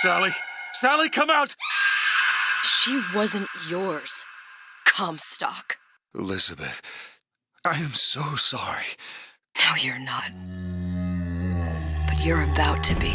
Sally! Sally, come out! She wasn't yours, Comstock. Elizabeth, I am so sorry. No, you're not. But you're about to be.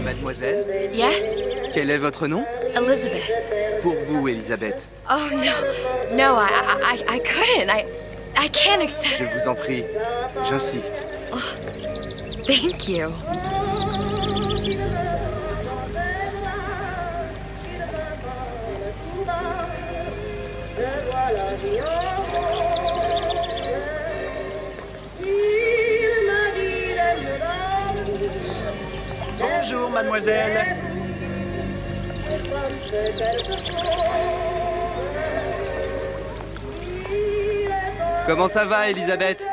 Mademoiselle, Yes? quel est votre nom? Elizabeth. Pour vous, Elisabeth. Oh, no. No, I couldn't. I can't accept... Je vous en prie, j'insiste. Oh, thank you. Bonjour, mademoiselle. Comment ça va, Elisabeth?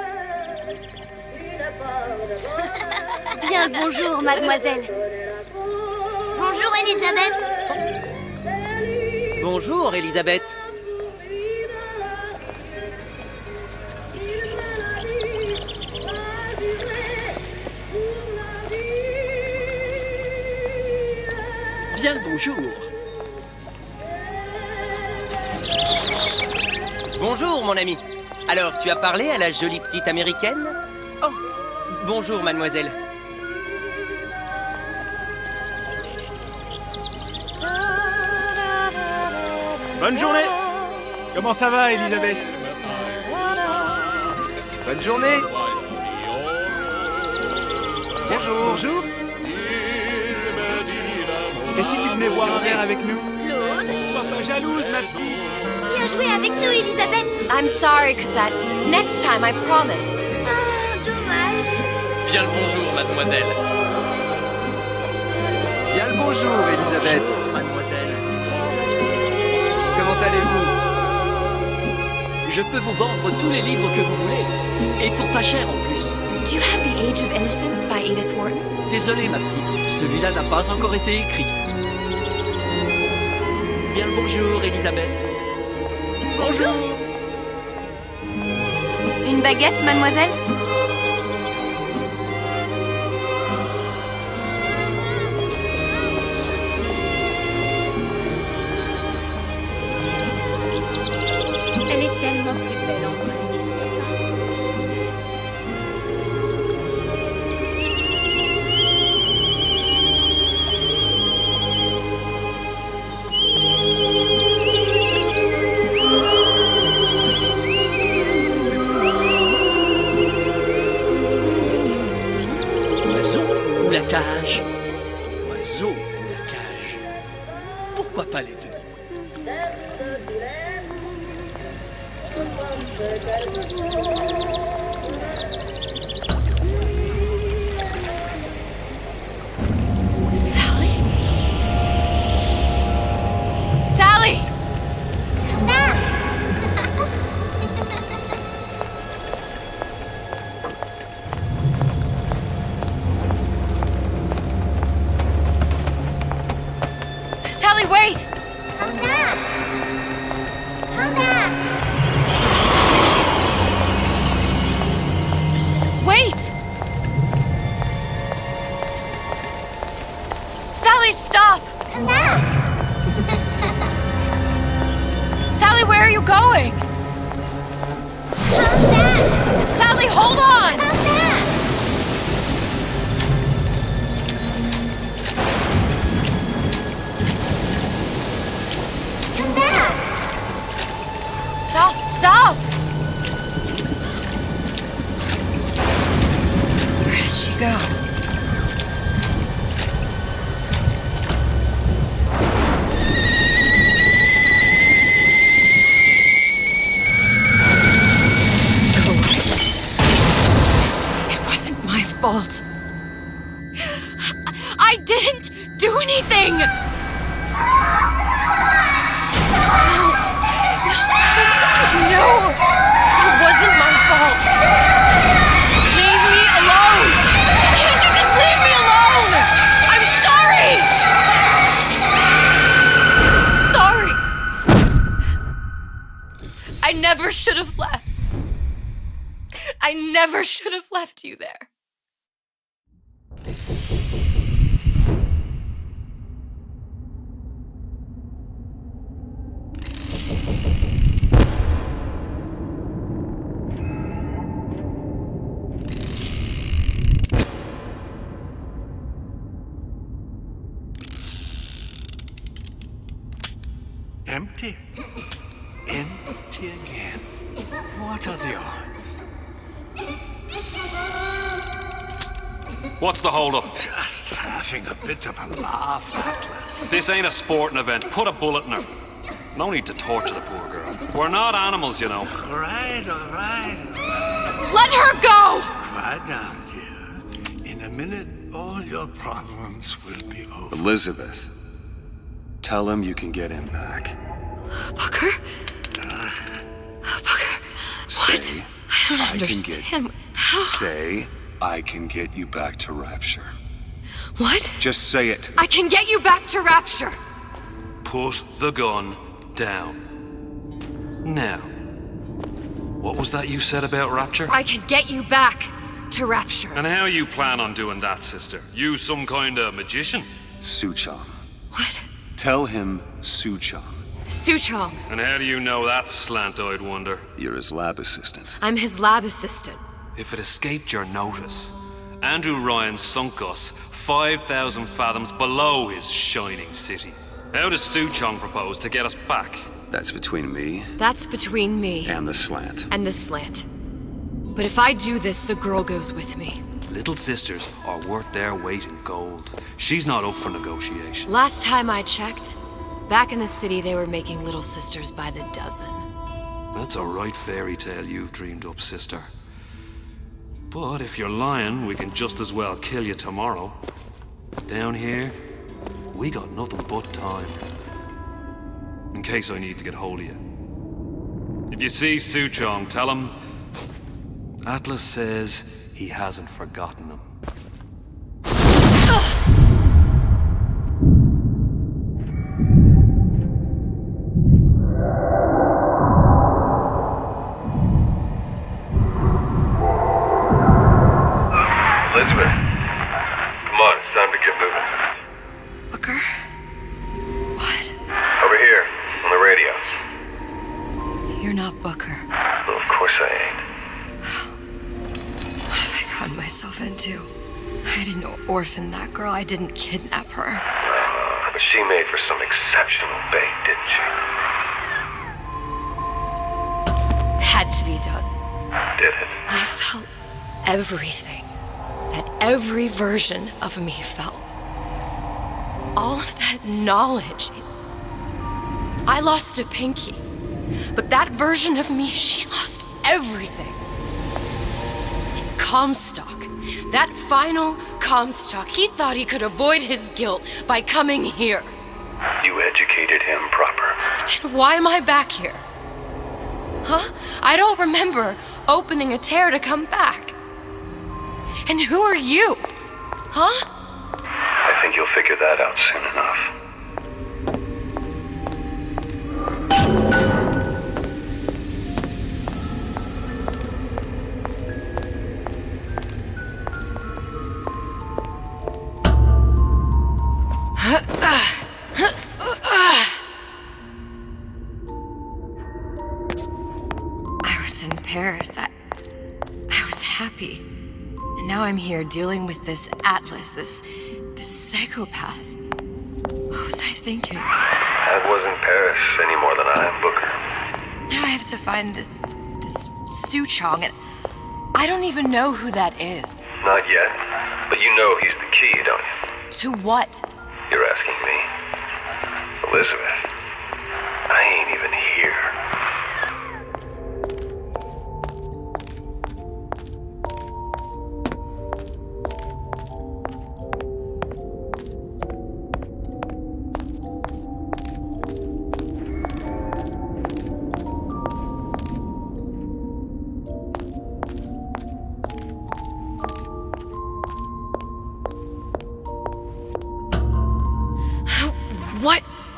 Bien, bonjour, mademoiselle. Bonjour, Elisabeth. Bonjour, Elisabeth. Bien le bonjour. Bonjour, mon ami. Alors, tu as parlé à la jolie petite américaine? Oh, bonjour, mademoiselle. Bonne journée. Comment ça va, Elisabeth? Bonne journée. Bonjour. Bonjour. Et si tu venais boire un verre avec nous? Claude, Sois pas jalouse, ma petite. viens jouer avec nous, Elisabeth. I'm sorry, Cassette. Next time, I promise. Ah, dommage. Bien le bonjour, mademoiselle. Bien le bonjour, Elisabeth. Mademoiselle. Comment allez-vous? Je peux vous vendre tous les livres que vous voulez. Et pour pas cher en plus. Do you have The Age of Innocence by Edith Wharton? Désolé, ma petite. Celui-là n'a pas encore été écrit. Bien le bonjour, Elisabeth. Bonjour. Une baguette, mademoiselle? Elle est tellement plus belle en vrai, tu trouves Oiseau ou la cage? Oiseau ou la cage? Pourquoi pas les deux? Sally? Sally! Come back. Sally, wait! Come back. Come back. Wait! Sally, stop! Come back. Sally, where are you going? Come back. Sally, hold on! Come back. Come back. Stop, stop! Where did she go? It wasn't my fault. I didn't do anything! fault. Leave me alone. Can't you just leave me alone? I'm sorry. I'm sorry. I never should have left. I never should have left you there. Empty? Empty again. What are the odds? What's the hold-up? Just having a bit of a laugh, Atlas. This ain't a sporting event. Put a bullet in her. No need to torture the poor girl. We're not animals, you know. All right. Let her go! Quiet down, dear. In a minute, all your problems will be over. Elizabeth, tell him you can get him back. Booker? Booker, what? Say, I don't understand. How? Say, I can get you back to Rapture. What? Just say it. I can get you back to Rapture. Put the gun down. Now, what was that you said about Rapture? I can get you back to Rapture. And how you plan on doing that, sister? You some kind of magician? Suchong. What? Tell him Suchong. Suchong. And how do you know that, slant-eyed wonder? You're his lab assistant. I'm his lab assistant. If it escaped your notice, Andrew Ryan sunk us 5,000 fathoms below his shining city. How does Suchong propose to get us back? That's between me That's between me and the slant. and the slant. But if I do this, the girl goes with me. Little sisters are worth their weight in gold. She's not up for negotiation. Last time I checked, back in the city they were making little sisters by the dozen. That's a right fairy tale you've dreamed up, sister. But if you're lying, we can just as well kill you tomorrow. Down here, we got nothing but time. In case I need to get hold of you. If you see Suchong, tell him Atlas says he hasn't forgotten him. Elizabeth, come on, it's time to get moving. Booker? What? Over here, on the radio. You're not Booker. Well, of course I ain't. What have I gotten myself into? I didn't orphan that girl. I didn't kidnap her. But she made for some exceptional bait, didn't she? Had to be done. Did it? I felt everything that every version of me felt. All of that knowledge. I lost a pinky, but that version of me, she lost everything. Comstock, that final Comstock, he thought he could avoid his guilt by coming here. You educated him proper. But then why am I back here? Huh? I don't remember opening a tear to come back. And who are you? Huh? I think you'll figure that out soon enough. I was in Paris. I was happy. And now I'm here dealing with this Atlas, this psychopath. What was I thinking? That wasn't Paris any more than I am Booker. Now I have to find this Suchong, and I don't even know who that is. Not yet, but you know he's the key, don't you? To what? You're asking me. Elizabeth, I ain't even here.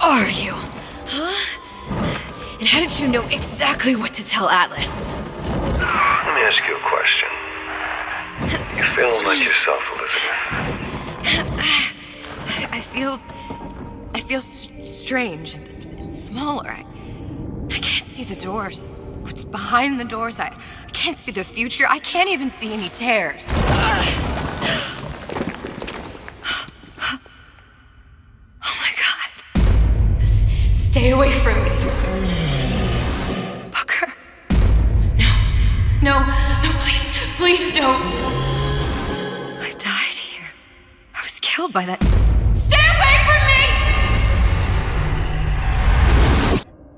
are you? Huh? And how did you know exactly what to tell Atlas? Let me ask you a question. You feeling like yourself, Elizabeth? I feel strange and smaller. I can't see the doors. What's behind the doors? I can't see the future. I can't even see any tears. Oh my God. Stay away from me. Booker. No, please don't. I died here. I was killed by that. Stay away from me!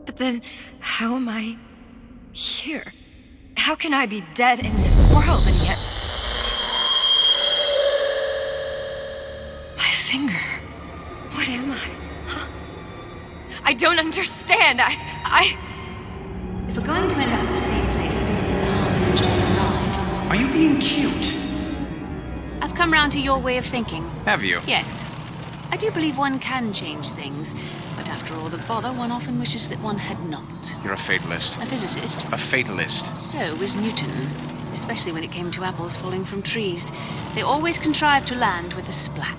But then, how am I here? How can I be dead in this world and yet... My finger. What am I? Huh? I don't understand. If we're going to end up in the same place, I think it's in harm and enjoy the ride. Are you being cute? I've come round to your way of thinking. Have you? Yes. I do believe one can change things, but after all the bother, one often wishes that one had not. You're a fatalist. A physicist. A fatalist. So was Newton, especially when it came to apples falling from trees. They always contrived to land with a splat.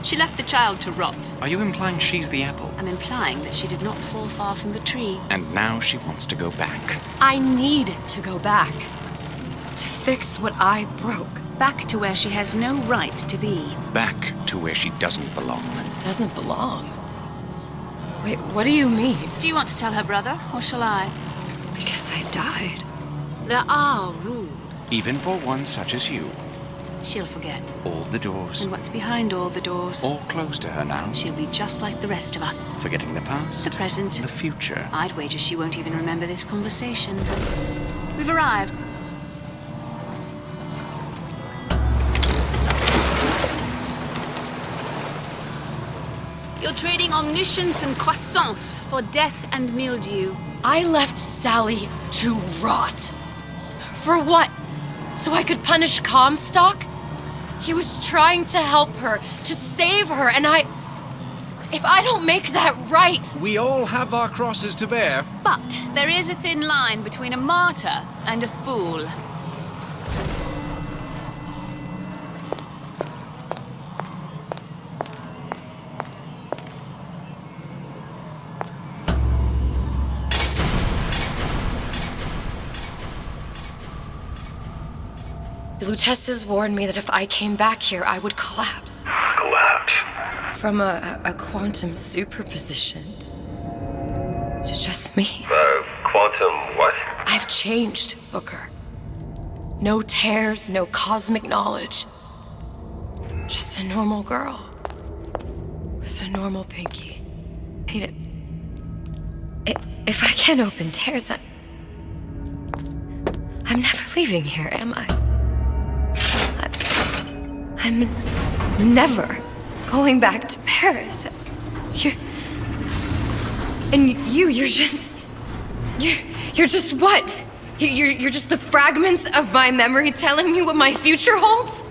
She left the child to rot. Are you implying she's the apple? I'm implying that she did not fall far from the tree. And now she wants to go back. I need to go back. To fix what I broke. Back to where she has no right to be. Back to where she doesn't belong. Doesn't belong? Wait, what do you mean? Do you want to tell her brother, or shall I? Because I died. There are rules. Even for one such as you. She'll forget. All the doors. And what's behind all the doors? All closed to her now. She'll be just like the rest of us. Forgetting the past. The present. The future. I'd wager she won't even remember this conversation. We've arrived. You're trading omniscience and croissance for death and mildew. I left Sally to rot. For what? So I could punish Comstock? He was trying to help her, to save her, and if I don't make that right... We all have our crosses to bear. But there is a thin line between a martyr and a fool. Lutessa's warned me that if I came back here, I would collapse. Collapse? From a quantum superposition to just me. Quantum what? I've changed, Booker. No tears, no cosmic knowledge. Just a normal girl. With a normal pinky. If I can't open tears, I'm never leaving here, am I? I'm never going back to Paris. You're just what? You're just the fragments of my memory telling me what my future holds?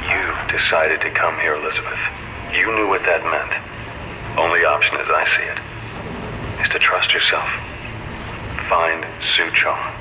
You decided to come here, Elizabeth. You knew what that meant. Only option, as I see it, is to trust yourself. Find Suchong.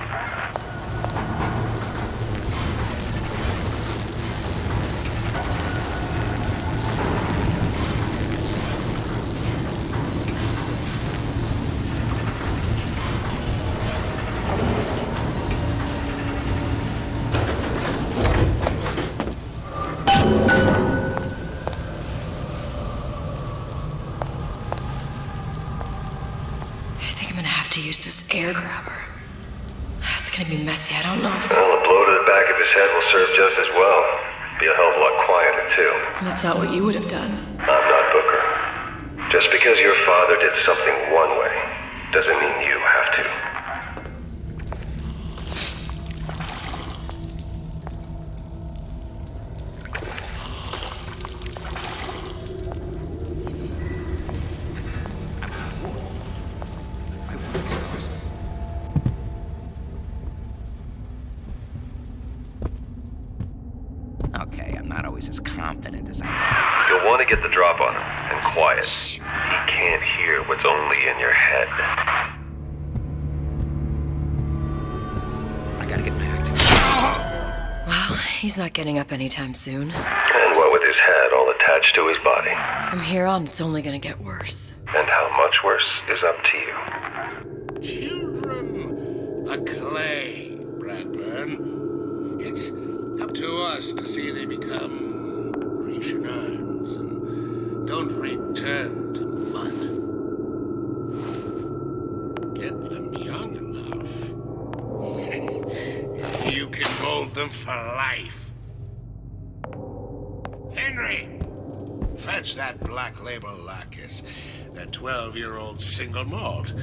Use this air grabber. It's gonna be messy. I don't know if... Well, a blow to the back of his head will serve just as well. Be a hell of a lot quieter, too. That's not what you would have done. I'm not Booker. Just because your father did something one way, doesn't mean you have to. Okay, I'm not always as confident as I am. You'll want to get the drop on him, and quiet. He can't hear what's only in your head. I gotta get back to Well, he's not getting up anytime soon. And what with his head all attached to his body. From here on, it's only gonna get worse. And how much worse is up to you. Children, the clay, Bradburn. It's up to us to see they become Grecian urns and don't return to mud. Get them young enough. You can mold them for life. Henry, fetch that black label lacquers, that 12-year-old single malt.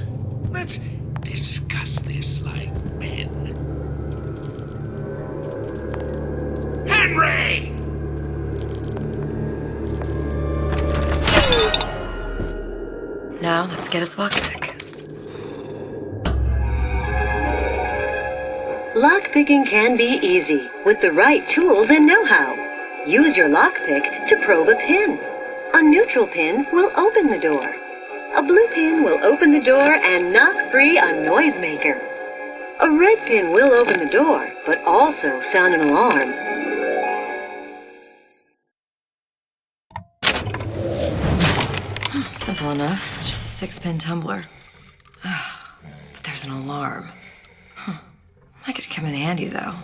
Let's discuss this like men. Henry! Now, let's get its lockpick. Lockpicking can be easy with the right tools and know-how. Use your lockpick to probe a pin. A neutral pin will open the door. A blue pin will open the door and knock free a noisemaker. A red pin will open the door, but also sound an alarm. Simple enough. Just a 6-pin tumbler. But there's an alarm. That could come in handy, though.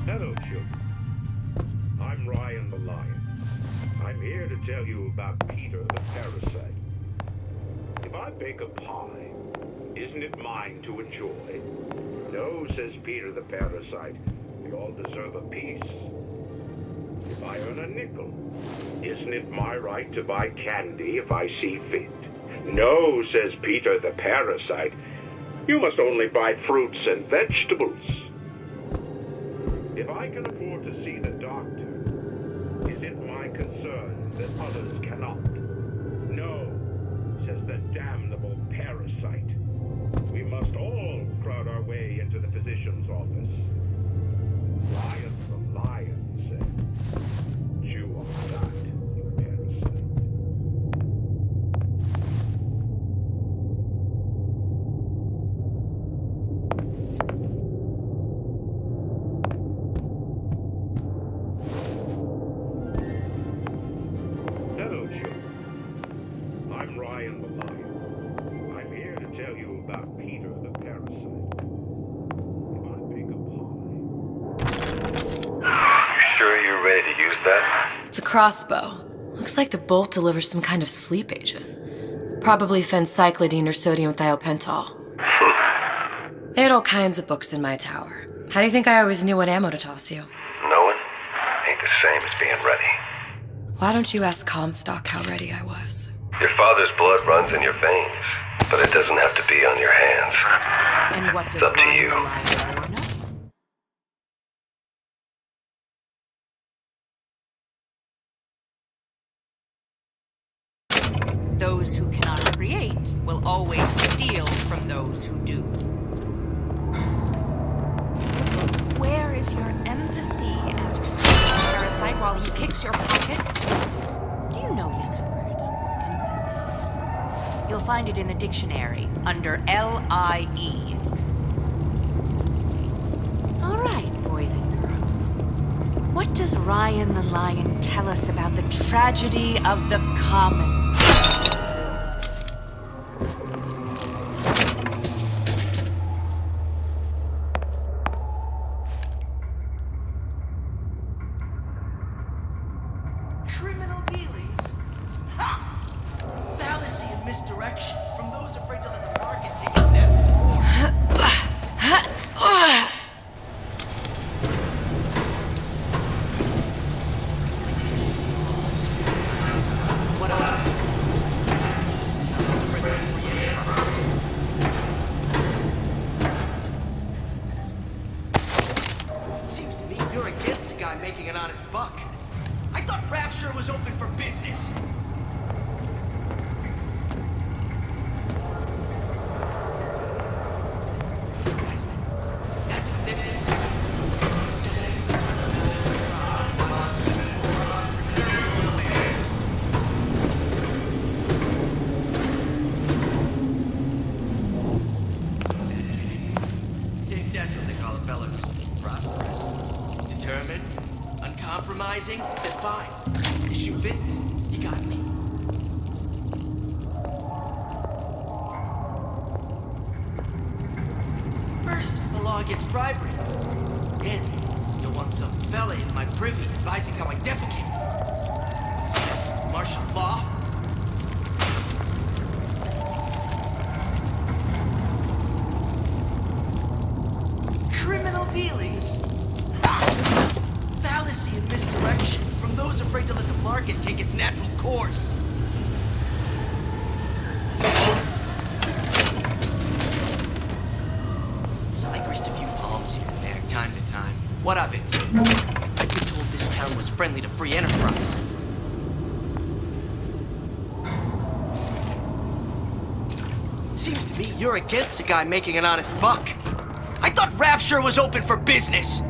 Hello, children. I'm Ryan the Lion. I'm here to tell you about Peter the Parasite. If I bake a pie, isn't it mine to enjoy? No, says Peter the Parasite. We all deserve a piece. If I earn a nickel, isn't it my right to buy candy if I see fit? No, says Peter the Parasite. You must only buy fruits and vegetables. If I can afford to see the doctor, is it my concern that others cannot? No, says the damnable parasite. We must all crowd our way into the physician's office. Lion the lion said, chew on that, you parasite. Hello, children. I'm Ryan the Lion. I'm here to tell you about Peter the Parasite. If I bake a pie... You sure you're ready to use that? It's a crossbow. Looks like the bolt delivers some kind of sleep agent. Probably phencyclidine or sodium thiopental. They had all kinds of books in my tower. How do you think I always knew what ammo to toss you? Knowing ain't the same as being ready. Why don't you ask Comstock how ready I was? Your father's blood runs in your veins, but it doesn't have to be on your hands. And what It's does up to Ryan you. the Lion warn us? Those who cannot create will always steal from those who do. Where is your empathy? Asks Peter the Parasite while he picks your pocket. Do you know this word? Empathy. You'll find it in the dictionary under L-I-E. All right, boys and girls. What does Ryan the Lion tell us about the tragedy of the common? Criminal dealings? Ha! Fallacy and misdirection from those afraid to let the market take its natural course. Seems to me you're against a guy making an honest buck. Rapture was open for business. That's what this is. That's what they call a fella who's prosperous. Determined, uncompromising, then fine. Issue fits, you got me. First, the law gets bribery. Then, you want some fella in my privy advising how I defecate. What's next? Martial law? Criminal dealings? Fallacy and misdirection from those afraid to let the market take its natural course. So I greased a few palms here and there, time to time. What of it? I've been told this town was friendly to free enterprise. Seems to me you're against a guy making an honest buck. I thought Rapture was open for business.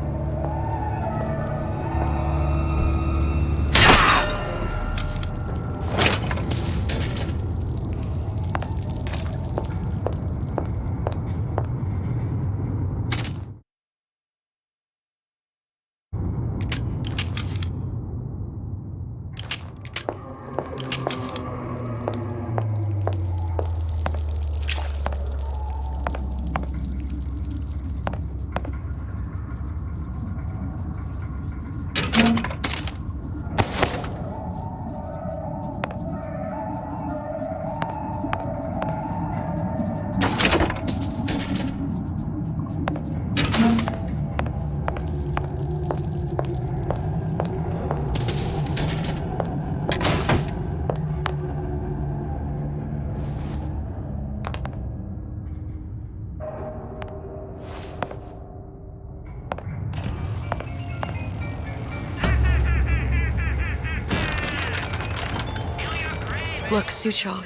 Look, Suchong.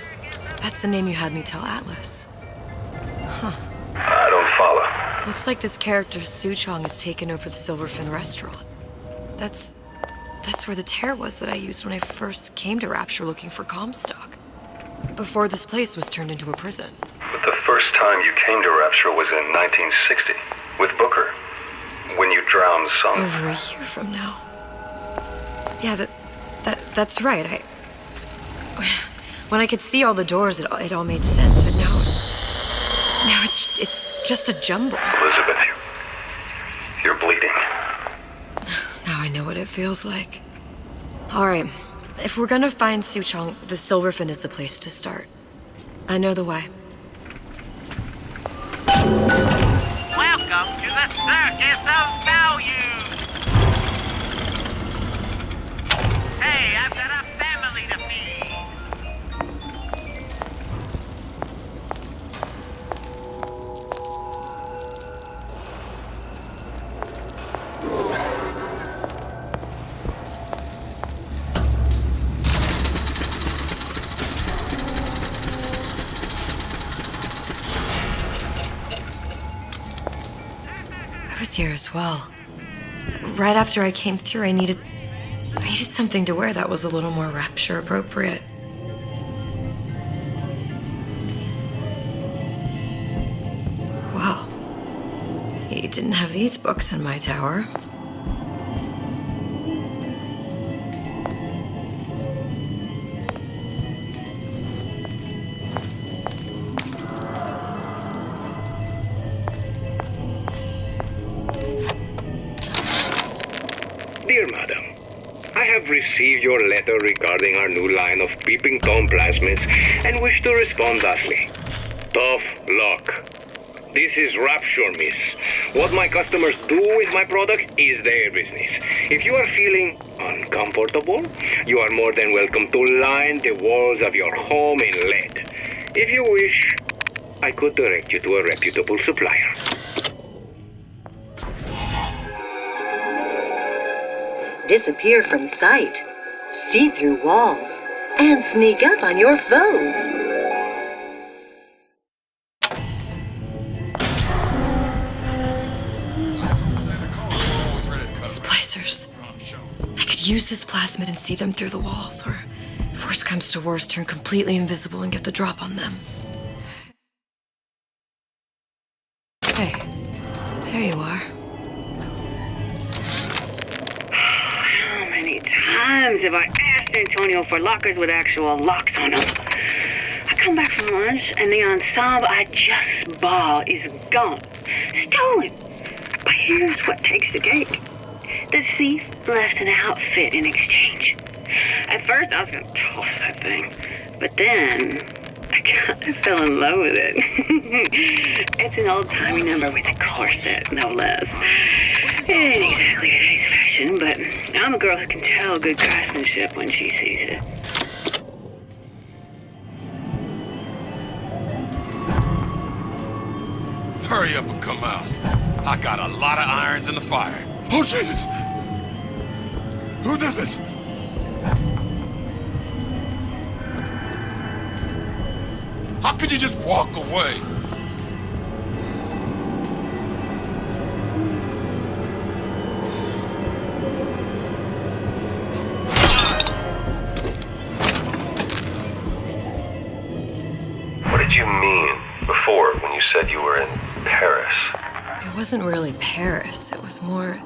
That's the name you had me tell Atlas. Huh. I don't follow. Looks like this character Suchong has taken over the Silverfin Restaurant. That's where the tear was that I used when I first came to Rapture looking for Comstock. Before this place was turned into a prison. But the first time you came to Rapture was in 1960, with Booker, when you drowned Songbird. Over a year from now. Yeah, that's right. When I could see all the doors, it all made sense, but now it's just a jumble. Elizabeth, you're bleeding. Now I know what it feels like. All right, if we're gonna find Suchong, the Silverfin is the place to start. I know the way. Welcome to the Circus of Value! Hey, I've got a family to feed! I was here as well. Right after I came through, I needed something to wear that was a little more Rapture appropriate. Well, you didn't have these books in my tower. Dear Madam, I have received your letter regarding our new line of peeping Tom plasmids and wish to respond thusly. Tough luck. This is Rapture, miss. What my customers do with my product is their business. If you are feeling uncomfortable, you are more than welcome to line the walls of your home in lead. If you wish, I could direct you to a reputable supplier. Disappear from sight. see through walls, and sneak up on your foes. Splicers. I could use this plasmid and see them through the walls, or if worst comes to worst, turn completely invisible and get the drop on them. Hey, there you are. How many times have I asked Antonio for lockers with actual locks on them? I come back from lunch and the ensemble I just bought is gone. Stolen. But here's what takes the cake. The thief left an outfit in exchange. At first I was gonna toss that thing, but then I kind of fell in love with it. It's an old-timey number with a corset, no less. It ain't exactly today's fashion, but I'm a girl who can tell good craftsmanship when she sees it. Hurry up and come out. I got a lot of irons in the fire. Oh, Jesus! Who did this? How could you just walk away? What did you mean before when you said you were in Paris? It wasn't really Paris. It was more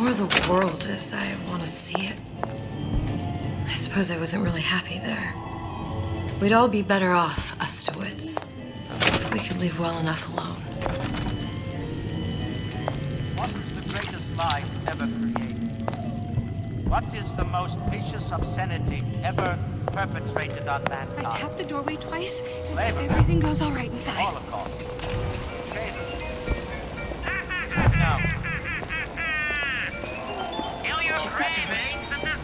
the world as I want to see it. I suppose I wasn't really happy there. We'd all be better off, us DeWitts, if we could leave well enough alone. What is the greatest lie ever created? What is the most vicious obscenity ever perpetrated on mankind? I tapped the doorway twice, and Labor. everything goes all right inside. Holocaust. No. This time.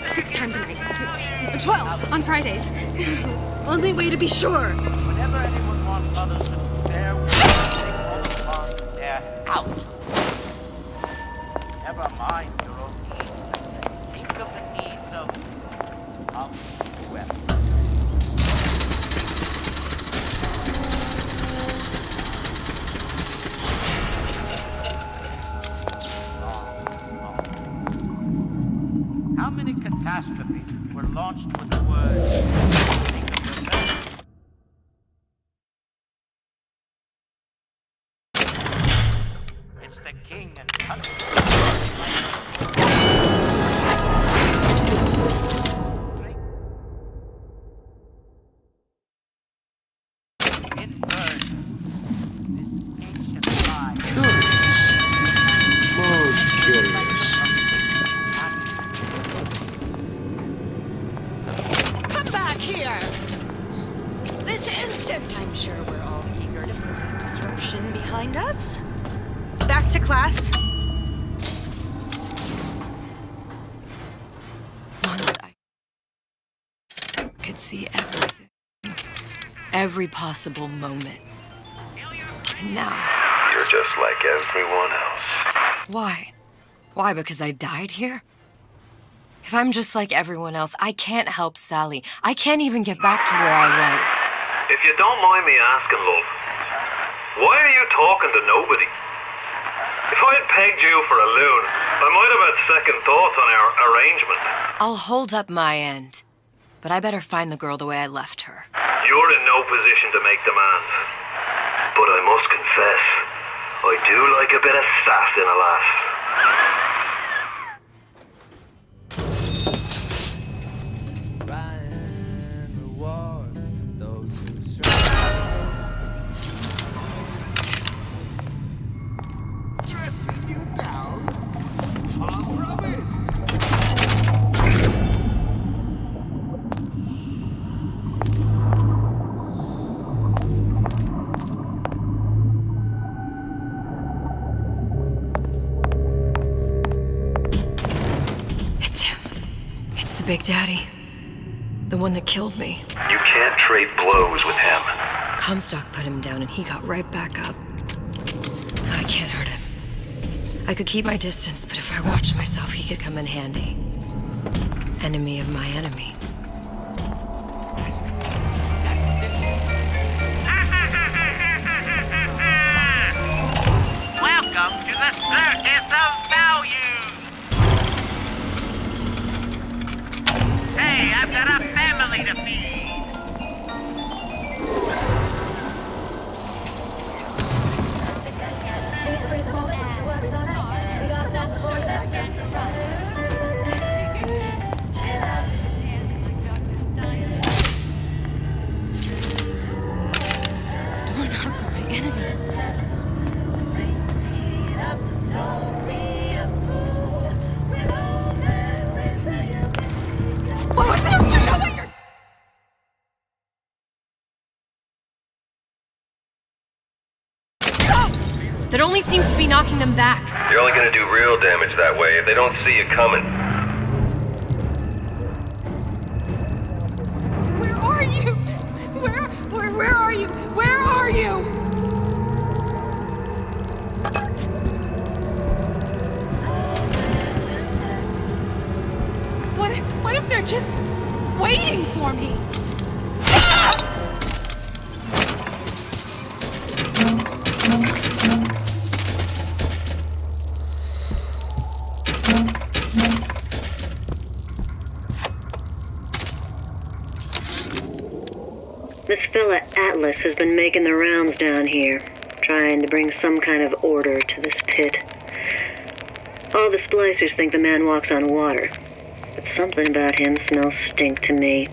6 times a night. 12 on Fridays. Only way to be sure. Whenever anyone wants others to do their work, they call upon their out. Never mind your own needs. Think of the needs of whoever. How many catastrophes were launched with the word, think of yourself? It's the king and country. In bird, this ancient lie. Most curious. Come back here! This instant! I'm sure we're all eager to put that disruption behind us. Back to class. Once I could see everything. Every possible moment. And now... You're just like everyone else. Why? Why, because I died here? If I'm just like everyone else, I can't help Sally. I can't even get back to where I was. If you don't mind me asking, love, why are you talking to nobody? If I had pegged you for a loon, I might have had second thoughts on our arrangement. I'll hold up my end, but I better find the girl the way I left her. You're in no position to make demands. But I must confess, I do like a bit of sass in a lass. Dressing you down? Far from it. It's him. It's the Big Daddy. The one that killed me. You can't trade blows with him. Comstock put him down and he got right back up. I can't hurt him. I could keep my distance, but if I watched myself, he could come in handy. enemy of my enemy. Welcome to the Circus of Values! Hey, I've got a family to feed! Doorknobs are my enemy. Lois, don't you know what you're... That only seems to be knocking them back. You're only gonna do real damage that way if they don't see you coming. Where are you? Where are you? Where are you? What if they're just waiting for me? This fella Atlas has been making the rounds down here, trying to bring some kind of order to this pit. All the splicers think the man walks on water, but something about him smells stink to me.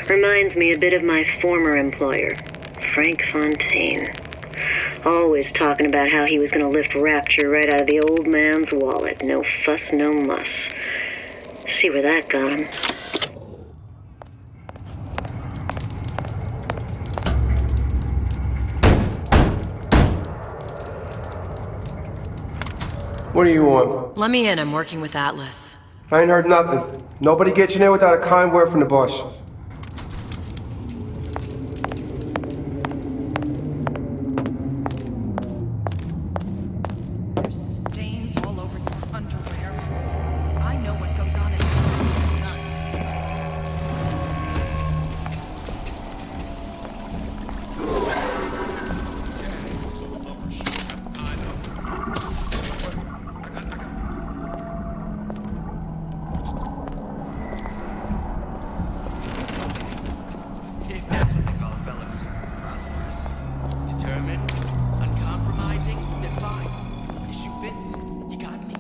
Reminds me a bit of my former employer, Frank Fontaine. Always talking about how he was going to lift Rapture right out of the old man's wallet. No fuss, no muss. See where that got him. What do you want? Let me in, I'm working with Atlas. I ain't heard nothing. Nobody gets in there without a kind word from the boss. There's stains all over your underwear. I know what goes on in If that's what they call a fellow who's prosperous, determined, uncompromising, then fine. Issue fits. You got me.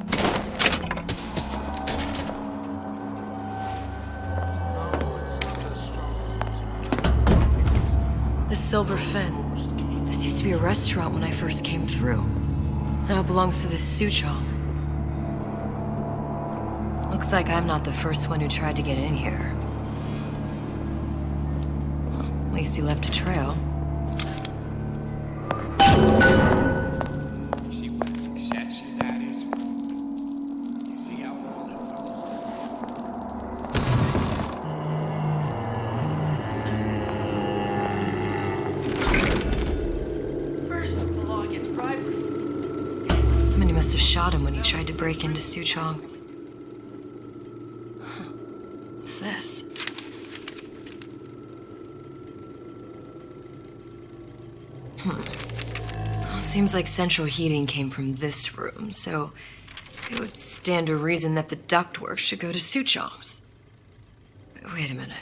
The Silverfin. This used to be a restaurant when I first came through. Now it belongs to the Suchong. Looks like I'm not the first one who tried to get in here. Well, at least he left a trail. See what a success that is? You see how First, the law gets bribery. Somebody must have shot him when he tried to break into Suchong's. Huh. What's this? Well, seems like central heating came from this room, so it would stand to reason that the ductwork should go to Suchong's. Wait a minute.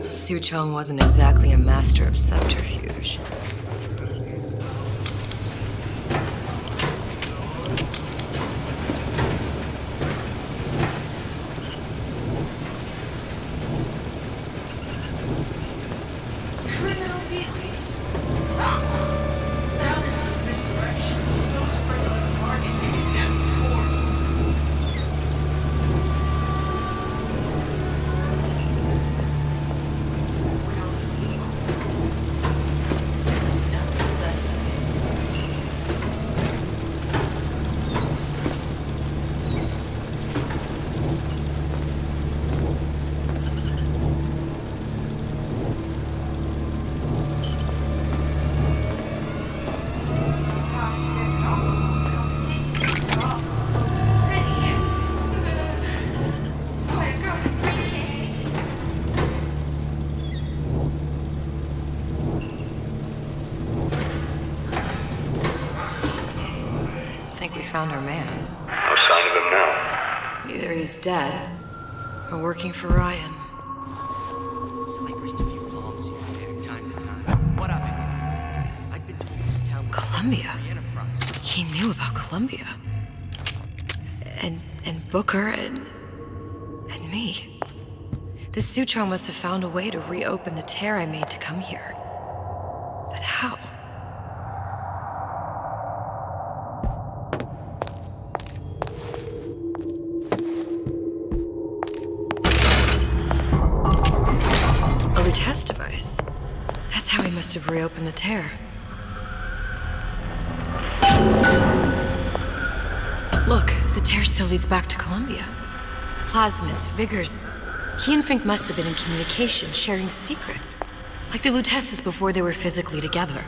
Suchong wasn't exactly a master of subterfuge. Criminal dealings. Now this is misdirection. Don't spread the market tickets down the course. found our man. No sign of him now. Either he's dead, or working for Ryan. So I graced a few palms here and there, time to time. What of it? I'd been told this town was Columbia? the Enterprise. He knew about Columbia. And Booker and me. The Suchong must have found a way to reopen the tear I made to come here. But how? A Lutece device. That's how he must have reopened the tear. Look, the tear still leads back to Columbia. Plasmids, vigors. He and Fink must have been in communication, sharing secrets. Like the Luteces before they were physically together.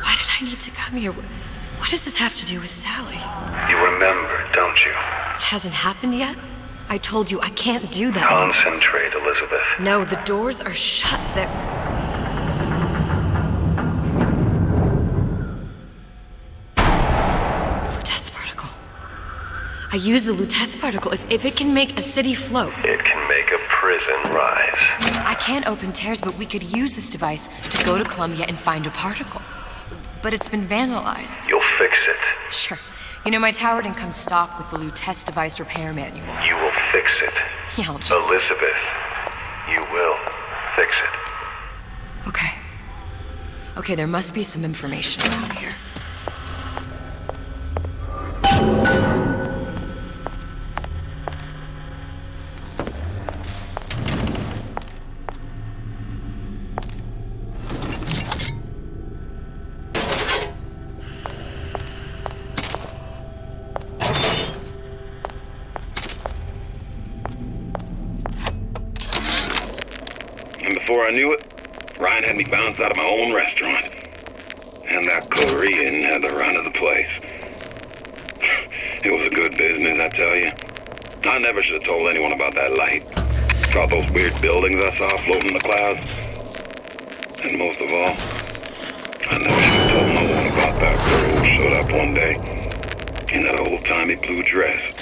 Why did I need to come here? What does this have to do with Sally? You remember, don't you? It hasn't happened yet? I told you I can't do that anymore. Concentrate, Elizabeth. No, the doors are shut. Lutece particle. I use the Lutece particle. If it can make a city float. It can make a prison rise. I can't open tears, but we could use this device to go to Columbia and find a particle. But it's been vandalized. You'll fix it. Sure. You know, my tower didn't come stocked with the Lutece device repair manual. You will fix it. Yeah, I'll just... Elizabeth, you will fix it. Okay. Okay, there must be some information around here. And before I knew it, Ryan had me bounced out of my own restaurant. And that Korean had the run of the place. It was a good business, I tell you. I never should have told anyone about that light. About those weird buildings I saw floating in the clouds. And most of all, I never should have told no one about that girl who showed up one day in that old-timey blue dress.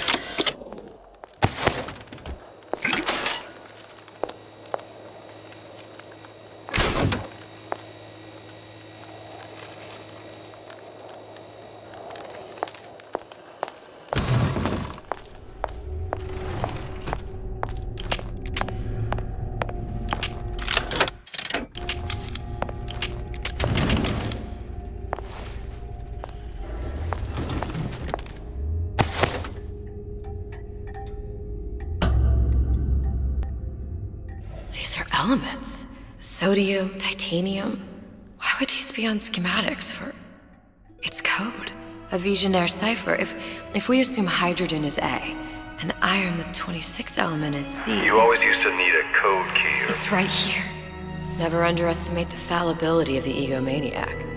These are elements. Sodium, titanium. Why would these be on schematics for... It's code. A Visionaire cipher. If we assume hydrogen is A, and iron, the 26th element, is C... You always used to need a code key. It's right here. Never underestimate the fallibility of the egomaniac.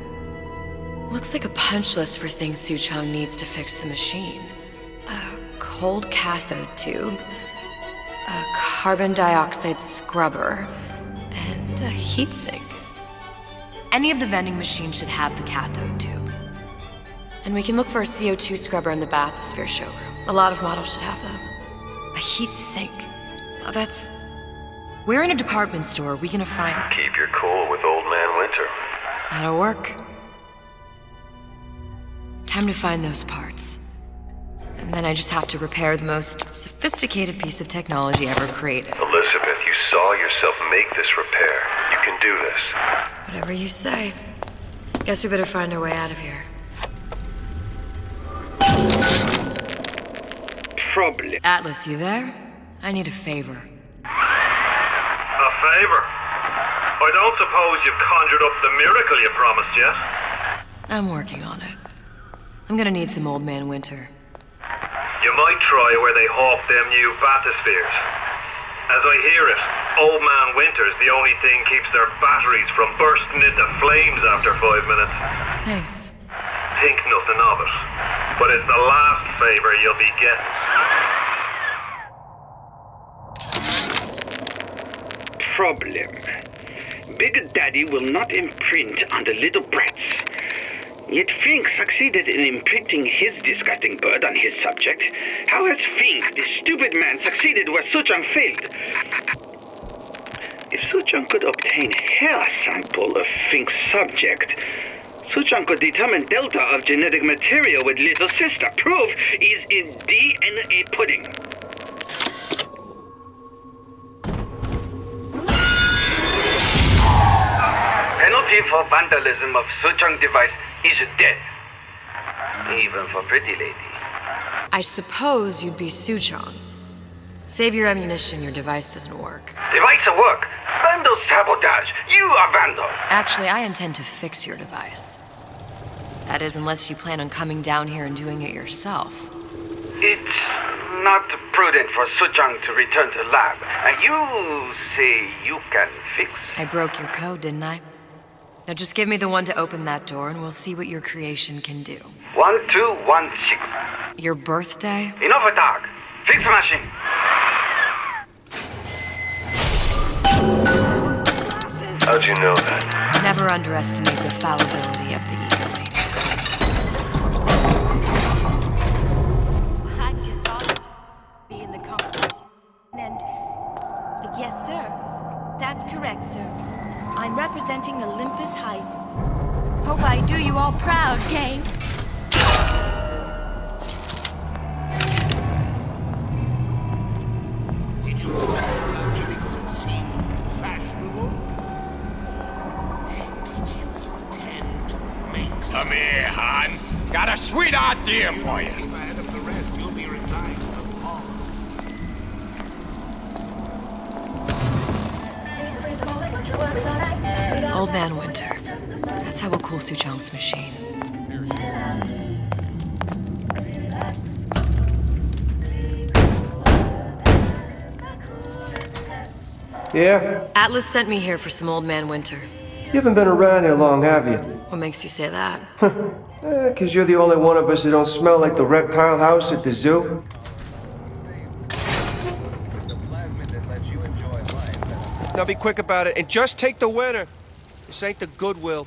Looks like a punch list for things Suchong needs to fix the machine. A cold cathode tube, a carbon dioxide scrubber, and a heatsink. Any of the vending machines should have the cathode tube. And we can look for a CO2 scrubber in the bathysphere showroom. A lot of models should have them. A heatsink. Oh, that's... Where in a department store are we gonna find... Keep your cool with Old Man Winter. That'll work. Time to find those parts. And then I just have to repair the most sophisticated piece of technology ever created. Elizabeth, you saw yourself make this repair. You can do this. Whatever you say. Guess we better find our way out of here. Problem. Atlas, you there? I need a favor. A favor? I don't suppose you've conjured up the miracle you promised yet? I'm working on it. I'm gonna need some Old Man Winter. You might try where they hawk them new bathyspheres. As I hear it, Old Man Winter's the only thing keeps their batteries from bursting into flames after 5 minutes. Thanks. Think nothing of it. But it's the last favor you'll be getting. Problem. Big Daddy will not imprint on the little brats. Yet Fink succeeded in imprinting his disgusting bird on his subject. How has Fink, this stupid man, succeeded where Suchong failed? If Suchong could obtain hair sample of Fink's subject, Suchong could determine delta of genetic material with little sister. Proof is in DNA pudding. Penalty for vandalism of Suchong device is death. Even for pretty lady. I suppose you'd be Suchong. Save your ammunition, your device doesn't work. Device at work. Vandal sabotage. You are vandal. Actually, I intend to fix your device. That is, unless you plan on coming down here and doing it yourself. It's not prudent for Suchong to return to lab. And you say you can fix? I broke your code, didn't I? Now just give me the one to open that door and we'll see what your creation can do. 1216. Your birthday? Enough talk. Fix the machine. How'd you know that? Never underestimate the fallibility of the egomaniac. I just thought to be in the competition. And yes, sir. That's correct, sir. I'm representing Olympus Heights. Hope I do you all proud, gang. Did you go back to Rapture because it seemed fashionable? Or did you intend to make Come here, Han. Got a sweet idea for you. Keep ahead of the rest, you'll be resigned to all. Old Man Winter. That's how we'll cool Suchong's machine. Yeah? Atlas sent me here for some Old Man Winter. You haven't been around here long, have you? What makes you say that? 'Cause you're the only one of us that don't smell like the reptile house at the zoo. Now be quick about it and just take the winner. This ain't the Goodwill.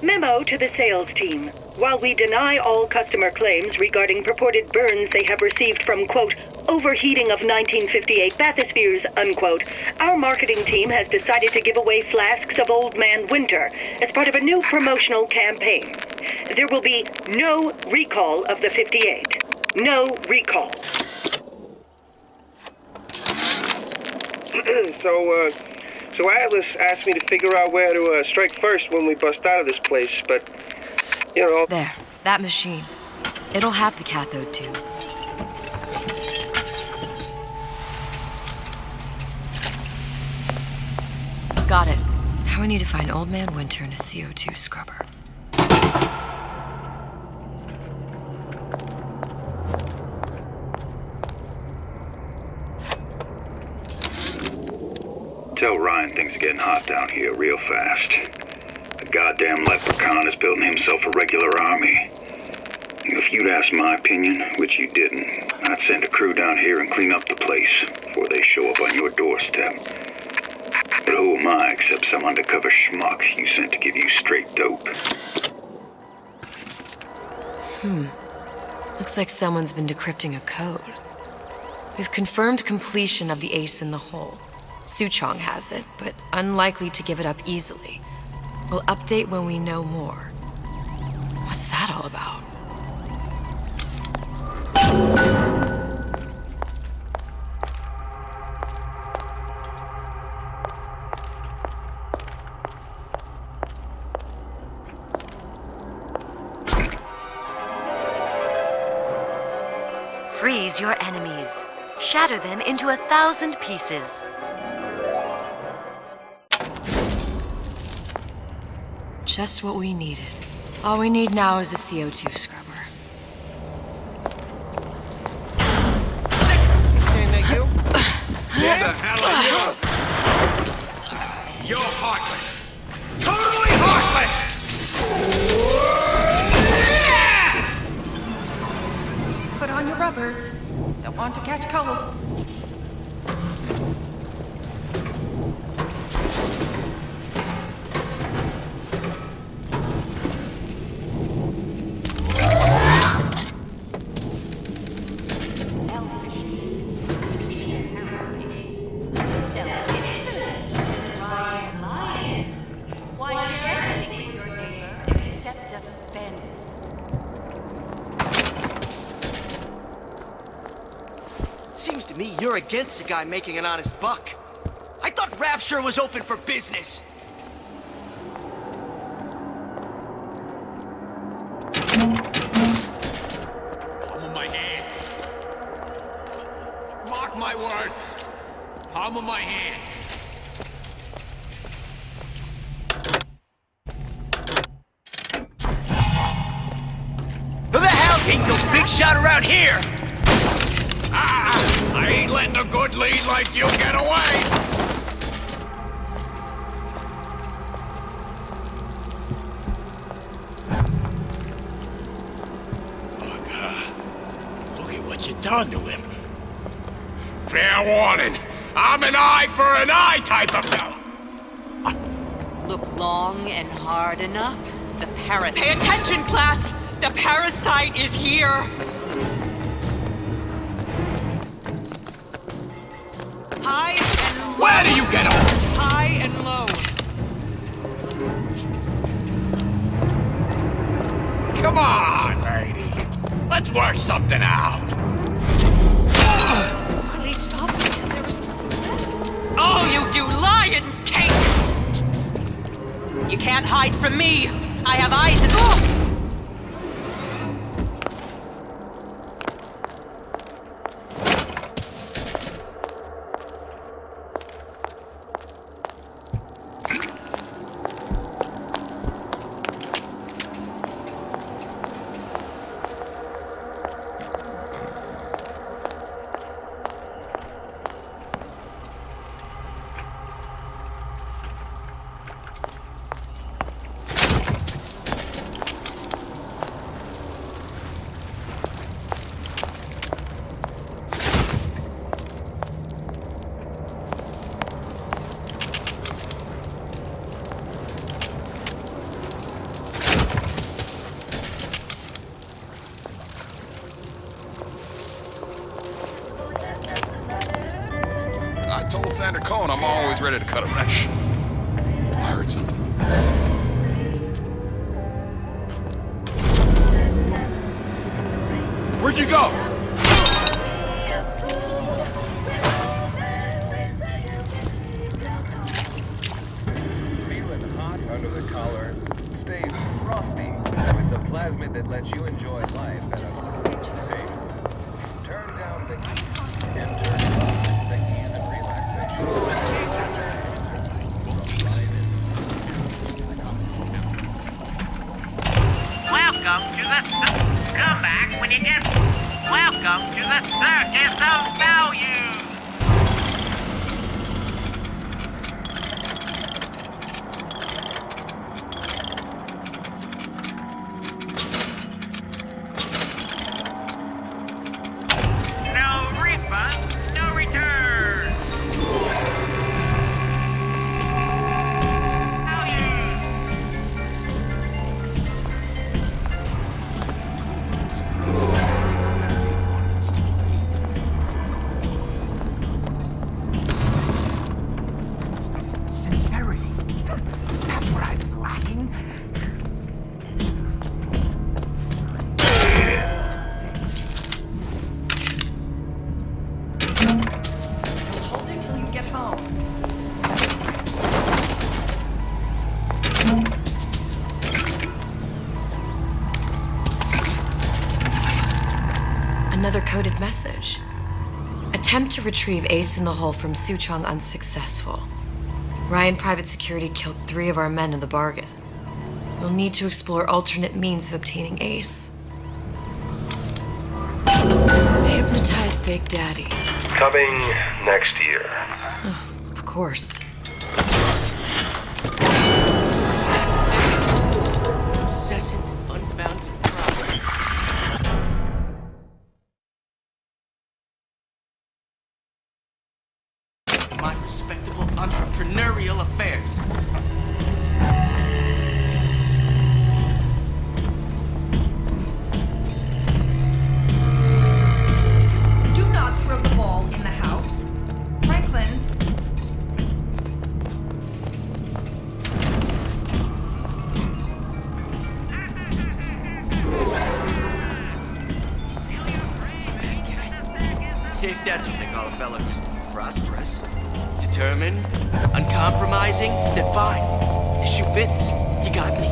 Memo to the sales team. While we deny all customer claims regarding purported burns they have received from, quote, overheating of 1958 bathyspheres, unquote, our marketing team has decided to give away flasks of Old Man Winter as part of a new promotional campaign. There will be no recall of the 58. No recall. So Atlas asked me to figure out where to strike first when we bust out of this place, but, you know... There, that machine. It'll have the cathode tube. Got it. Now I need to find Old Man Winter in a CO2 scrubber. Tell Ryan things are getting hot down here real fast. The goddamn leprechaun is building himself a regular army. If you'd asked my opinion, which you didn't, I'd send a crew down here and clean up the place before they show up on your doorstep. But who am I except some undercover schmuck you sent to give you straight dope? Looks like someone's been decrypting a code. We've confirmed completion of the ace in the hole. Suchong has it, but unlikely to give it up easily. We'll update when we know more. What's that all about? Freeze your enemies. Shatter them into 1,000 pieces. Just what we needed. All we need now is a CO2 scrubber. Saying that you? Who the hell are you? You're heartless. Totally heartless! orders. Don't want to catch cold. Seems to me you're against a guy making an honest buck. I thought Rapture was open for business. Palm of my hand. Mark my words. Palm of my hand. Who the hell ain't no big shot around here? I ain't letting a good lead like you get away! Oh, God. Look at what you done to him. Fair warning. I'm an eye for an eye type of fella. Look long and hard enough. The parasite. Pay attention, class! The parasite is here! High and low. Where do you get off? High and low. Come on, lady. Let's work something out. Finally stop until there is nothing left. Oh, you do lie and take! You can't hide from me. I have eyes and... Oh! I told Sander Cohen I'm always ready to cut a mesh. I heard something. Where'd you go? Feeling hot under the collar? Stay frosty with the plasmid that lets you enjoy life at a pace. Turn down the heat and turn up the ease of relaxation. Welcome to the come back when you get. Welcome to the circus of value. No refund, no return. Hold it till you get home. Another coded message. Attempt to retrieve Ace in the Hole from Suchong unsuccessful. Ryan Private Security killed 3 of our men in the bargain. We'll need to explore alternate means of obtaining Ace. Hypnotize Big Daddy. Coming next year. Of course. Incessant, unbounded progress. prosperous, determined, uncompromising, then fine. The shoe fits. You got me.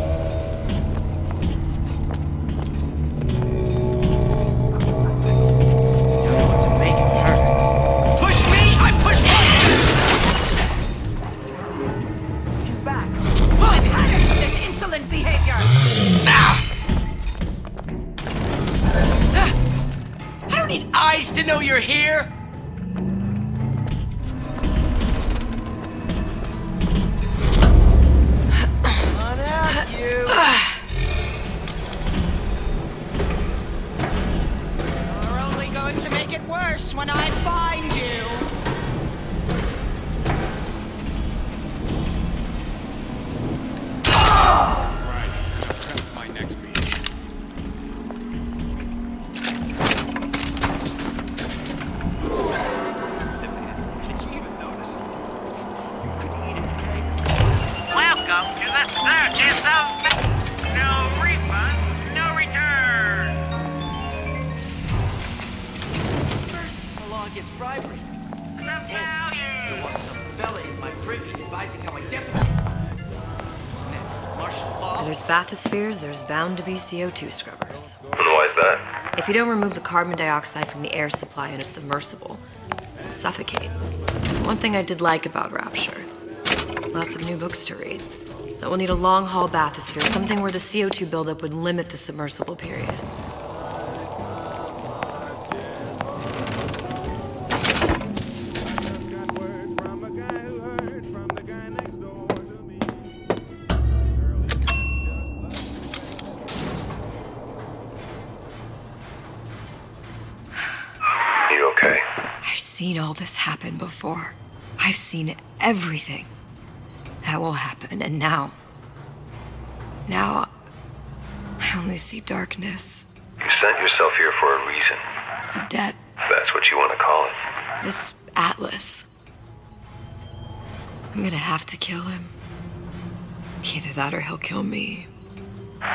Tell me what to make it hurt. Push me, I push you! Get back. I've had it with this insolent behavior! I don't need eyes to know you're here! On out, you! You're only going to make it worse when I find you! My next meeting. Welcome to the circus of no refund, no return. First, the law against bribery. And you want some fella in my privy advising how I defecate. What's next? Martial law? Where there's bathyspheres, there's bound to be CO2 scrubbers. And why is that? If you don't remove the carbon dioxide from the air supply in a submersible, it'll suffocate. One thing I did like about Rapture, lots of new books to read. That will need a long-haul bathysphere, something where the CO2 buildup would limit the submersible period. You okay? I've seen all this happen before. I've seen everything that will happen, and now I only see darkness. You sent yourself here for a reason. A debt. That's what you want to call it. This Atlas. I'm gonna have to kill him. Either that or he'll kill me.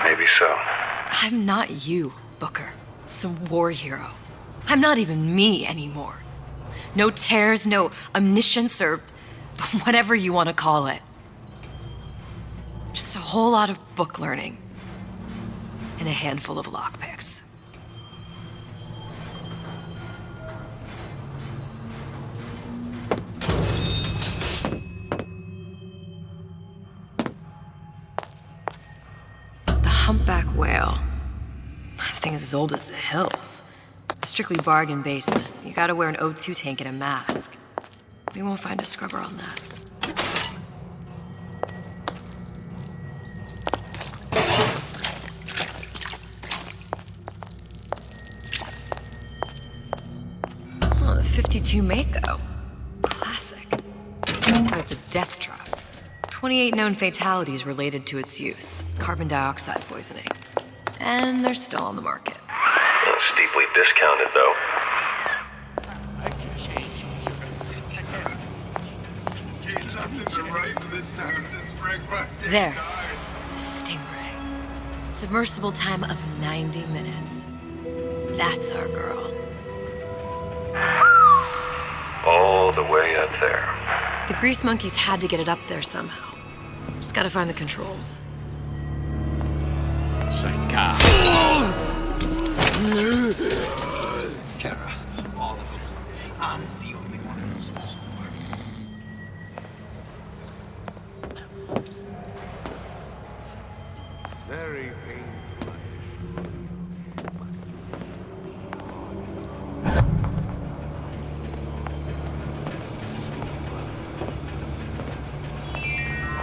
Maybe so. I'm not you, Booker. Some war hero. I'm not even me anymore. No tears, no omniscience, or whatever you want to call it. Just a whole lot of book learning. And a handful of lockpicks. The humpback whale. That thing is as old as the hills. Strictly bargain basement. You gotta wear an O2 tank and a mask. We won't find a scrubber on that. Oh, the 52 Mako. Classic. That's a death trap. 28 known fatalities related to its use. Carbon dioxide poisoning. And they're still on the market. Steeply discounted, though. There. The Stingray. Submersible time of 90 minutes. That's our girl. All the way up there. The grease monkeys had to get it up there somehow. Just gotta find the controls. Thank God. It's Kara. All of them. I'm the only one who knows the score. Very painful.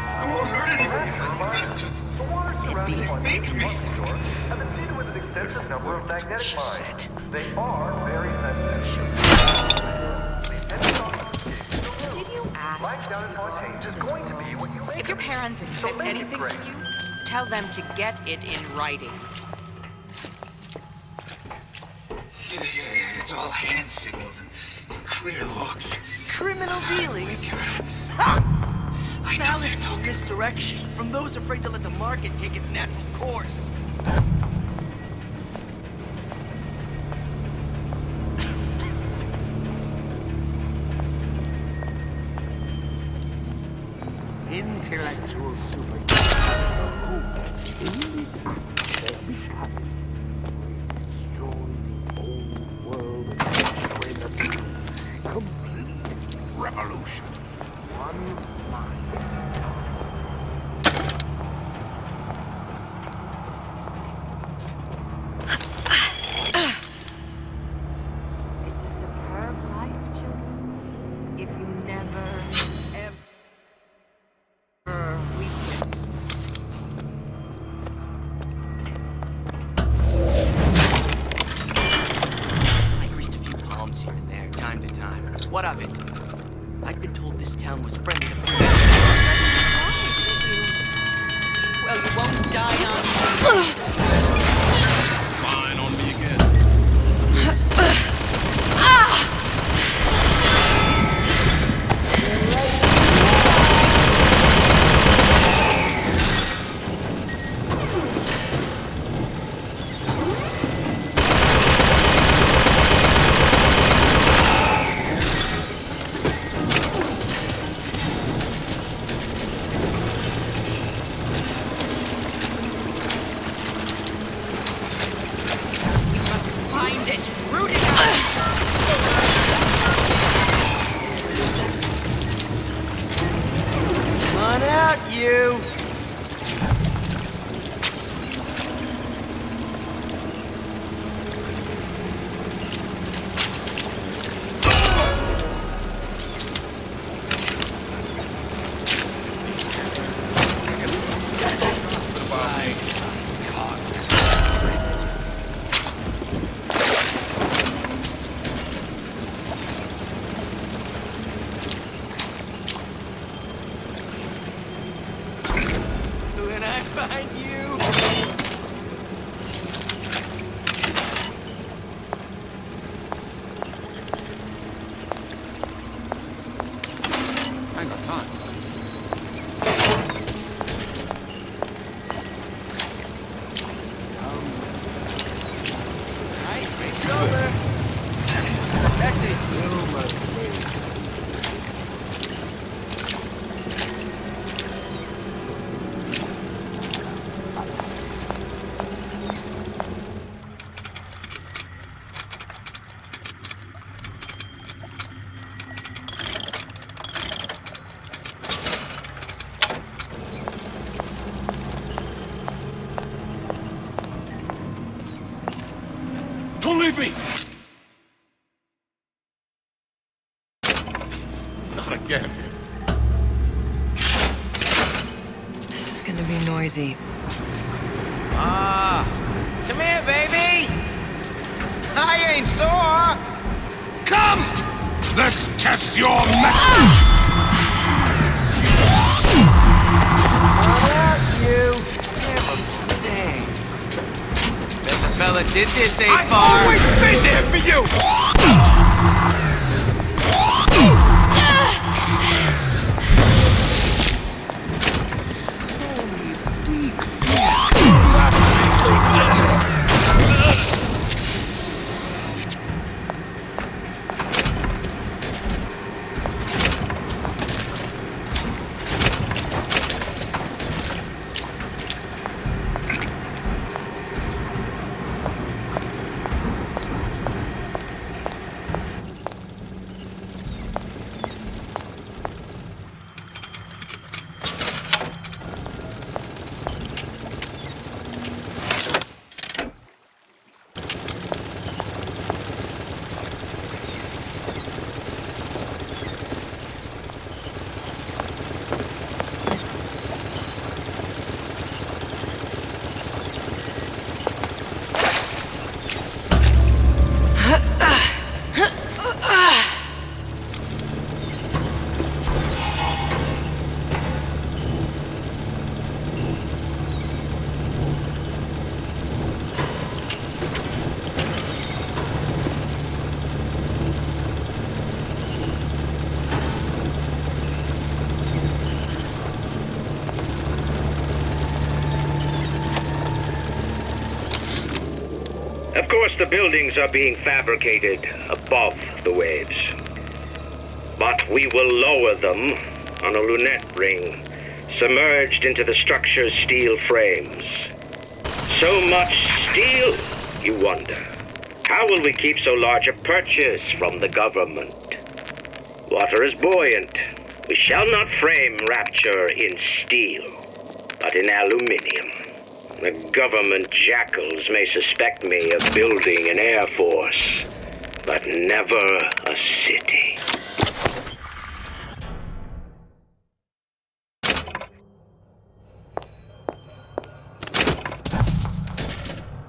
I won't hurt anybody. They make me sick. Extensive number of magnetic mines. They are very sensitive. Did you ask to be? If your parents expect anything from you, tell them to get it in writing. Yeah, it's all hand signals and queer looks. Criminal dealings. I know they're Balanced misdirection from those afraid to let the market take its natural course. I find you? I ain't got time for this. Nice, it's over. Connected. Don't leave me! Not again. This is gonna be noisy. Come here, baby! I ain't sore! Come! Let's test your mettle! You give a dang. Bet the fella did this ain't far. I've always been there for you! Of course, the buildings are being fabricated above the waves. But we will lower them on a lunette ring, submerged into the structure's steel frames. So much steel, you wonder. How will we keep so large a purchase from the government? Water is buoyant. We shall not frame Rapture in steel, but in aluminium. The government jackals may suspect me of building an air force, but never a city.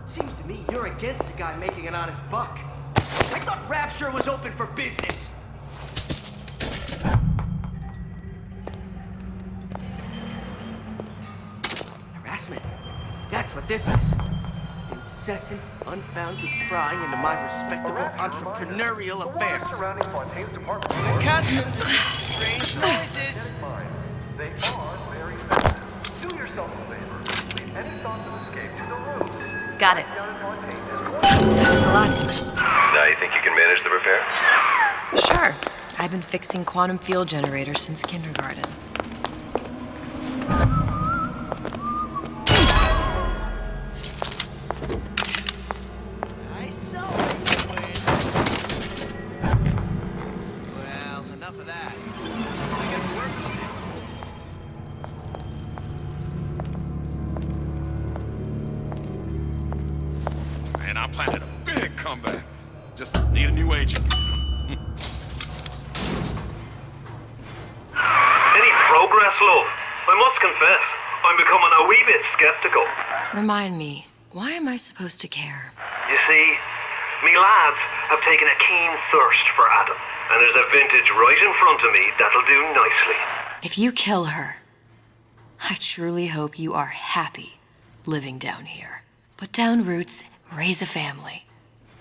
Seems to me you're against a guy making an honest buck. I thought Rapture was open for business. Harassment. That's what this is. Incessant, unfounded prying into my respectable entrepreneurial affairs. Accustomed to strange noises. They are very fast. Do yourself a favor. Leave any thoughts of escape to the rooms. Got it. That was the last of it. Now you think you can manage the repair? Sure. I've been fixing quantum field generators since kindergarten. Well, enough of that. I got work to do. And I'm planning a big comeback. Just need a new agent. Any progress, love? I must confess, I'm becoming a wee bit skeptical. Remind me, why am I supposed to care? You see, me lads have taken a keen thirst for Adam, and there's a vintage right in front of me that'll do nicely. If you kill her, I truly hope you are happy living down here. Put down roots, raise a family.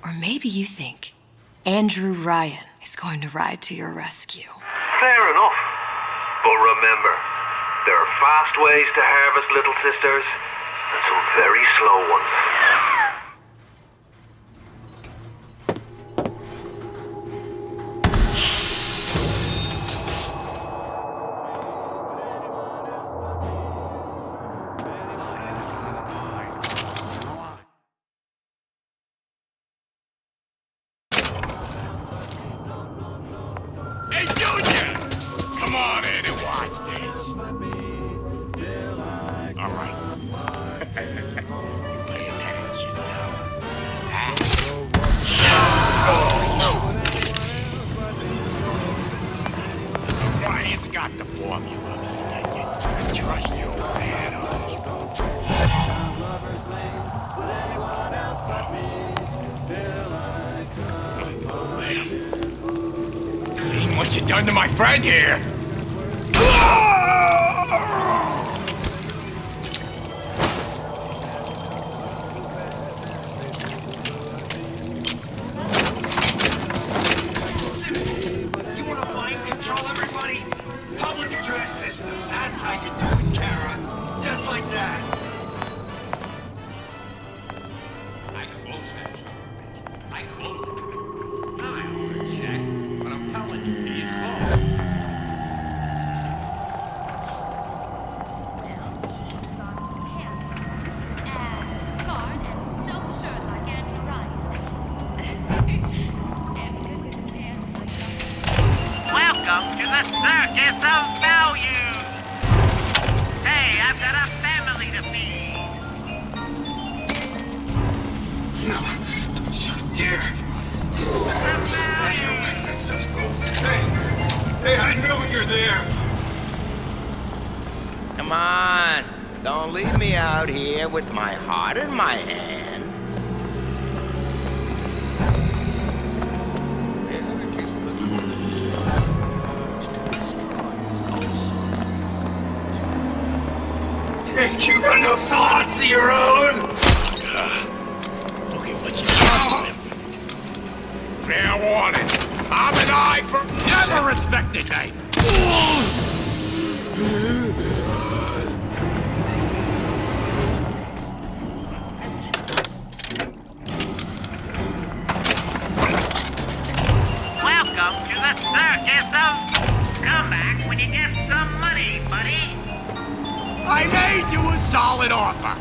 Or maybe you think Andrew Ryan is going to ride to your rescue. Fair enough. But remember, there are fast ways to harvest little sisters, and some very slow ones. Hey, Junior! Come on in and watch this. All right. You pay attention now. Ryan's got the formula. Trust the old man on this one. Seen what you done to my friend here. You want to mind control everybody? Public address system. That's how you do it, Kara. Just like that. I closed it. I closed it. Now I want to check, but I'm telling you, he's closed. Smart and self-assured like Andrew Ryan. And good with his hands like Welcome to the Circus of Values! Hey, I've got a family to feed! No, don't you dare. I know that stuff's cool. Hey, I know you're there. Come on, don't leave me out here with my heart in my hand. Ain't you got no thoughts of your own? Look at what you done to him. Fair warning. I'm an eye for never respected me. Welcome to the Circus of... Come back when you get some money, buddy! I made you a solid offer.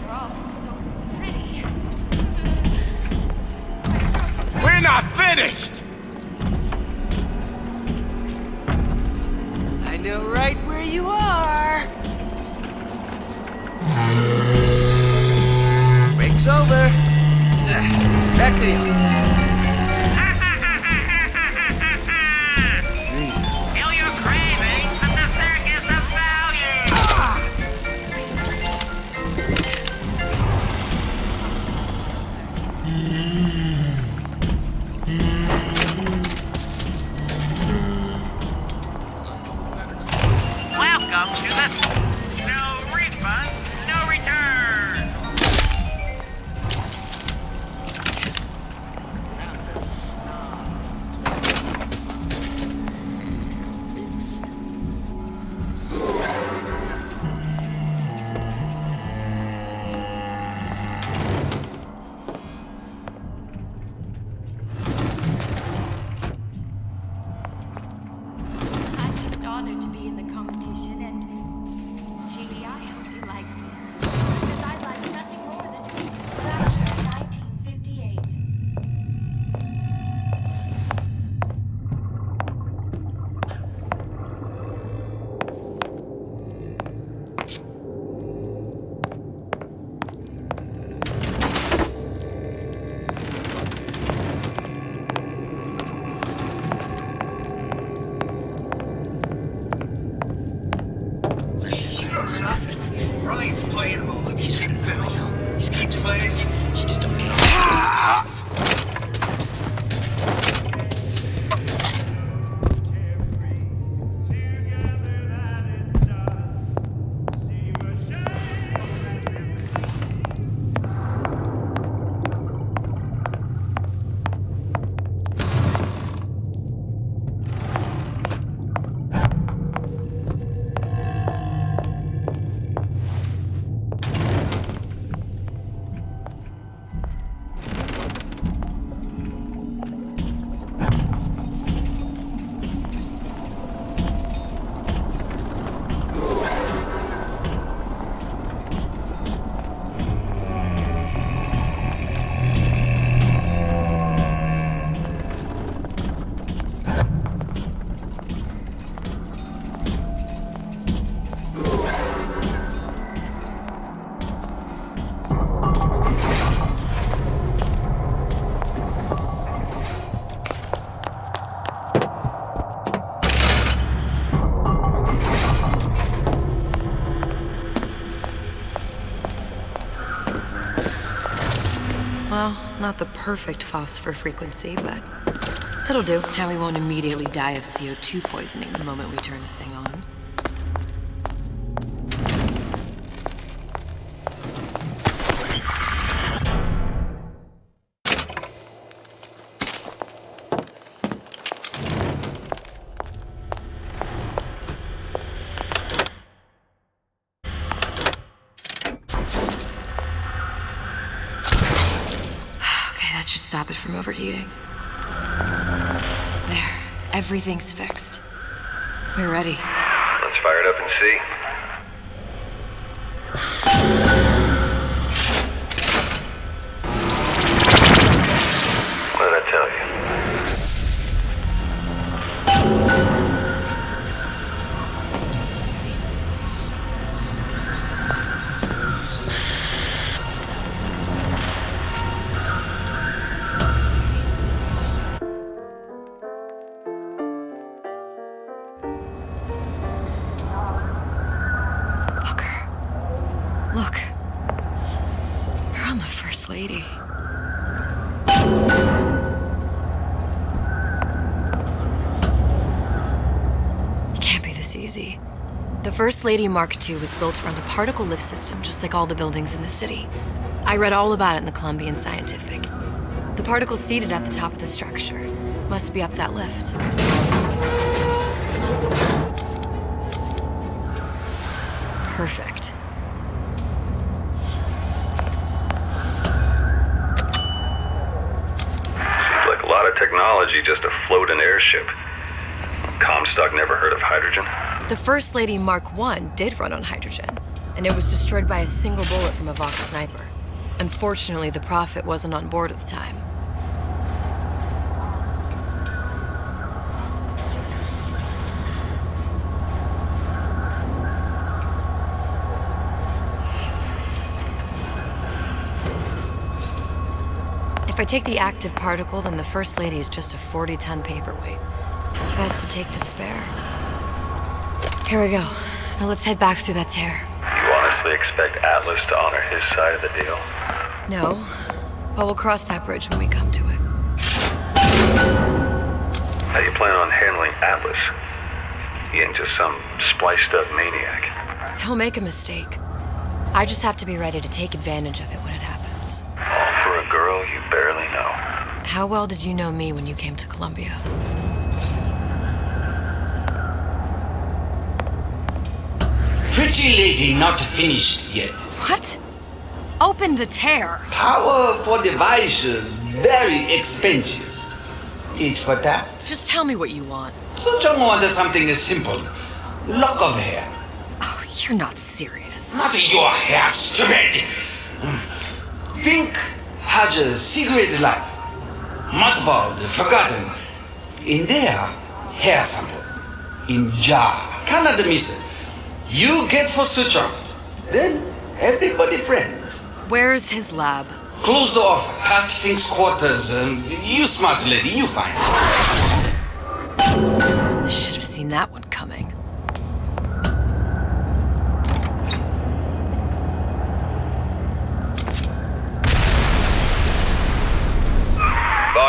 They're all so pretty. We're not finished. I know right where you are. Break's over. Back to the office. Feel your cravings at the Circus of Welcome to the... No refund, no return! Elliot's playing him all. Look, he's got fiddle. He's got plays. She just don't get Well, not the perfect phosphor frequency, but it'll do. Now we won't immediately die of CO2 poisoning the moment we turn the thing on. Stop it from overheating. There, everything's fixed. We're ready. Let's fire it up and see. What's this? What did I tell you? Look. We're on the First Lady. It can't be this easy. The First Lady Mark II was built around a particle lift system just like all the buildings in the city. I read all about it in the Columbian Scientific. The particle seated at the top of the structure must be up that lift. Perfect. A lot of technology just to float an airship. Comstock never heard of hydrogen? The First Lady Mark I did run on hydrogen, and it was destroyed by a single bullet from a Vox sniper. Unfortunately, the Prophet wasn't on board at the time. If I take the active particle, then the First Lady is just a 40-ton paperweight. Best to take the spare. Here we go. Now let's head back through that tear. You honestly expect Atlas to honor his side of the deal? No, but we'll cross that bridge when we come to it. How you plan on handling Atlas? He ain't just some spliced-up maniac. He'll make a mistake. I just have to be ready to take advantage of it when it happens. All for a girl you barely know. How well did you know me when you came to Columbia? Pretty lady not finished yet. What? Open the tear. Powerful device, very expensive. Eat for that. Just tell me what you want. Suchong wanted something simple. Lock of hair. Oh, you're not serious. Not your hair, stupid. Fink has a secret life. Mothballed, forgotten. In there, hair sample. In jar. Cannot miss it. You get for Suchong. Then everybody friends. Where's his lab? Closed off, past Fink's quarters. You smart lady, you find. Should have seen that one coming.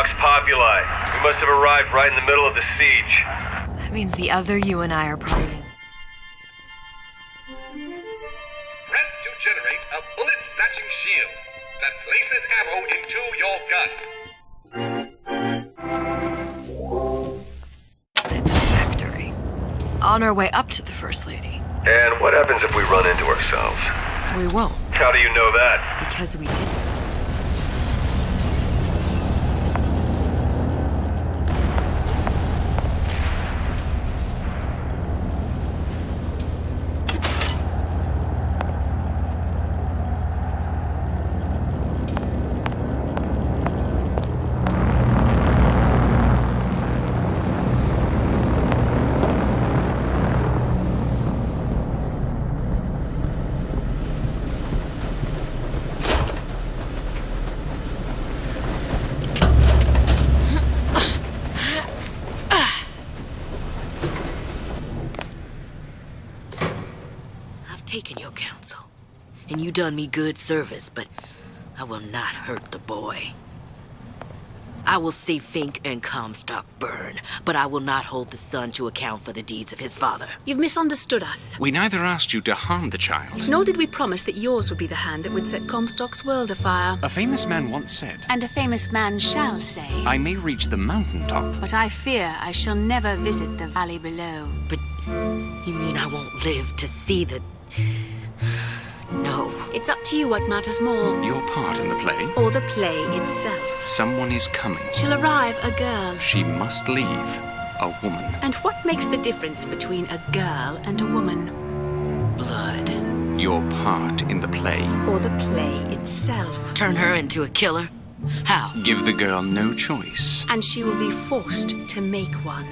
Vox Populi. We must have arrived right in the middle of the siege. That means the other you and I are parties. Press to generate a bullet-snatching shield that places ammo into your gun. At the factory. On our way up to the First Lady. And what happens if we run into ourselves? We won't. How do you know that? Because we didn't. Taken your counsel, and you done me good service, but I will not hurt the boy. I will see Fink and Comstock burn, but I will not hold the son to account for the deeds of his father. You've misunderstood us. We neither asked you to harm the child. Nor did we promise that yours would be the hand that would set Comstock's world afire. A famous man once said, And a famous man shall say, I may reach the mountaintop, but I fear I shall never visit the valley below. But you mean I won't live to see the... No. It's up to you what matters more. Your part in the play? Or the play itself. Someone is coming. She'll arrive, a girl. She must leave, a woman. And what makes the difference between a girl and a woman? Blood. Your part in the play. Or the play itself. Turn her into a killer? How? Give the girl no choice. And she will be forced to make one.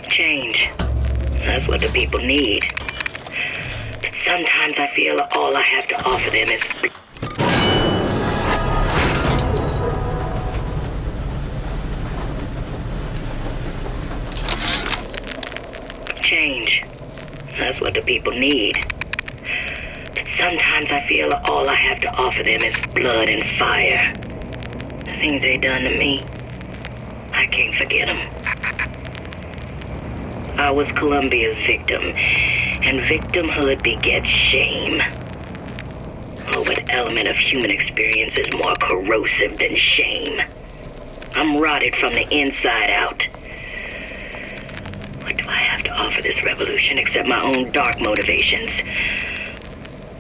Change. That's what the people need. But sometimes I feel all I have to offer them is... Change. That's what the people need. But sometimes I feel all I have to offer them is blood and fire. The things they done to me, I can't forget them. I was Columbia's victim, and victimhood begets shame. Oh, what element of human experience is more corrosive than shame? I'm rotted from the inside out. What do I have to offer this revolution except my own dark motivations?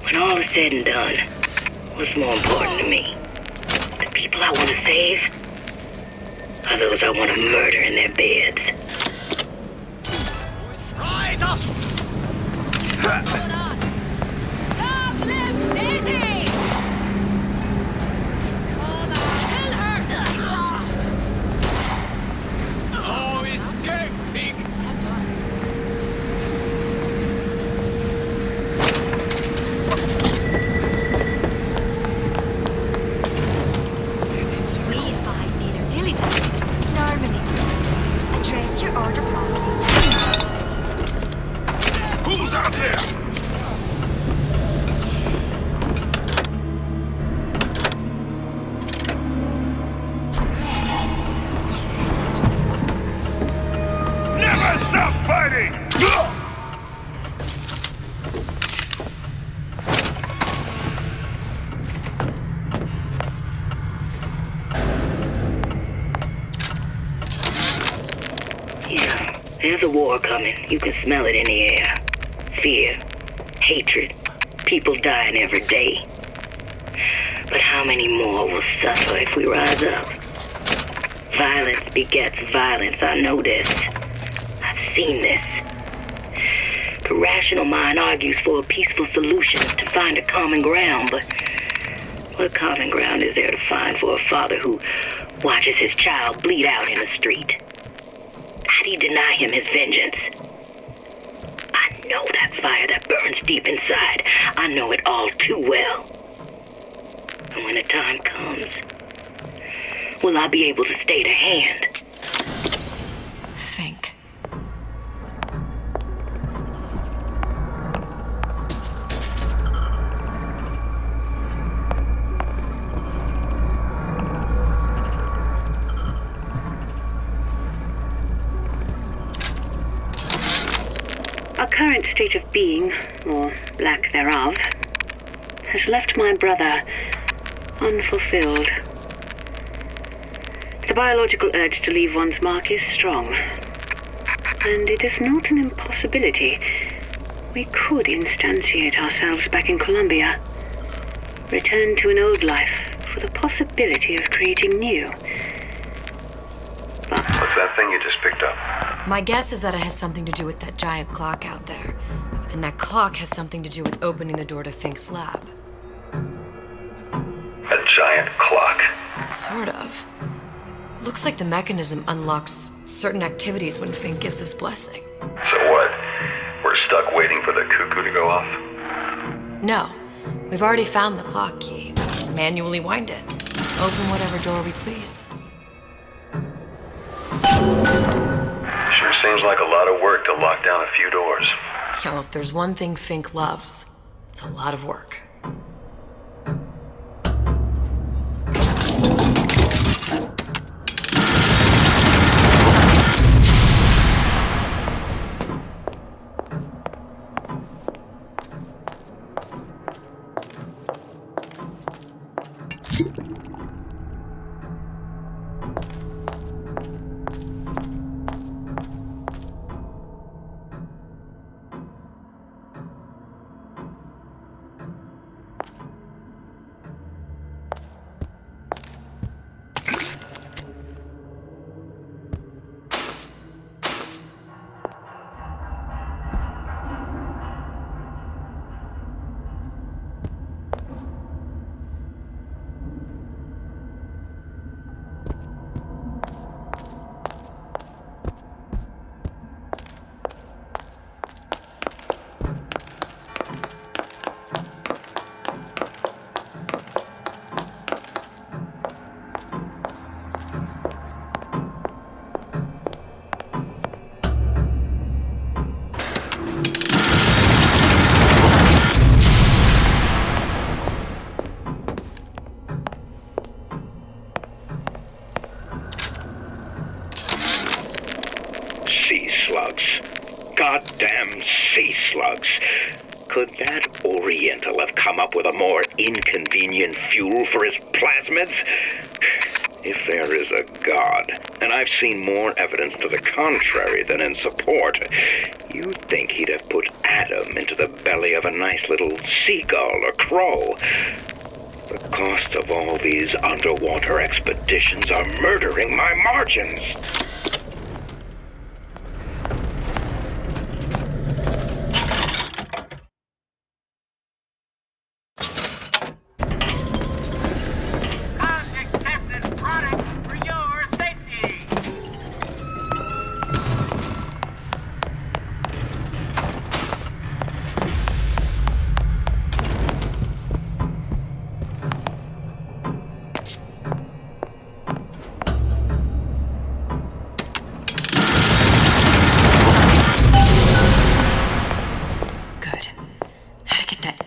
When all is said and done, what's more important to me? The people I want to save? Or those I want to murder in their beds? Rise up! What's going on? Long live Daisy! Come on, kill her! Oh, escape, Fink! We abide neither dilly-dallers nor maneuvers. Address your order properly. There's a war coming. You can smell it in the air. Fear, hatred, people dying every day. But how many more will suffer if we rise up? Violence begets violence, I know this. I've seen this. The rational mind argues for a peaceful solution to find a common ground, but what common ground is there to find for a father who watches his child bleed out in the street? How do you deny him his vengeance? I know that fire that burns deep inside. I know it all too well. And when the time comes, will I be able to stay the hand? Fink. Our current state of being, or lack thereof, has left my brother unfulfilled. The biological urge to leave one's mark is strong, and it is not an impossibility. We could instantiate ourselves back in Columbia, return to an old life for the possibility of creating new. But what's that thing you just picked up? My guess is that it has something to do with that giant clock out there. And that clock has something to do with opening the door to Fink's lab. A giant clock? Sort of. Looks like the mechanism unlocks certain activities when Fink gives his blessing. So what? We're stuck waiting for the cuckoo to go off? No. We've already found the clock key. Manually wind it. Open whatever door we please. Sure seems like a lot of work to lock down a few doors. Well, if there's one thing Fink loves, it's a lot of work. Sea slugs. Goddamn sea slugs. Could that Oriental have come up with a more inconvenient fuel for his plasmids? If there is a God, and I've seen more evidence to the contrary than in support, you'd think he'd have put Adam into the belly of a nice little seagull or crow. The cost of all these underwater expeditions are murdering my margins.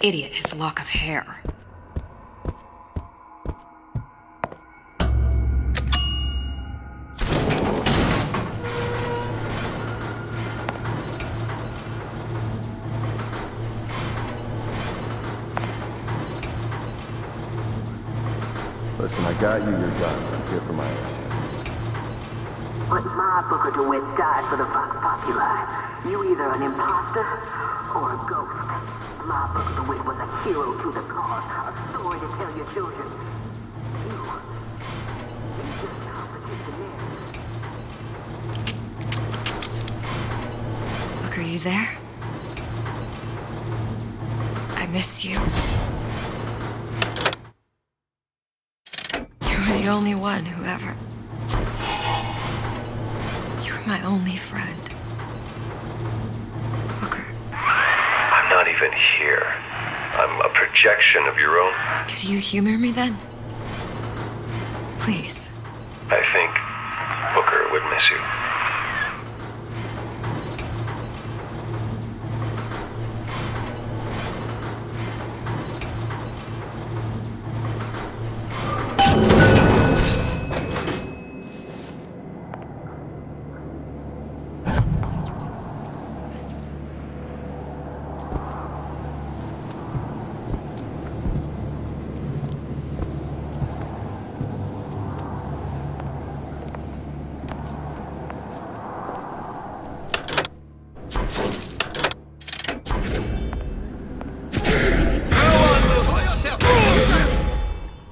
Idiot, his lock of hair. Listen, I got you your gun. I'm here for my own. But my Booker DeWitt died for the Vox Populi. You either an imposter or a ghost. My Booker DeWitt was a hero to the cause, a story to tell your children. You just complicate the Look, are you there? I miss you. You were the only one who ever... You were my only friend. Booker. I'm not even here. I'm a projection of your own. Could you humor me then? Please. I think Booker would miss you.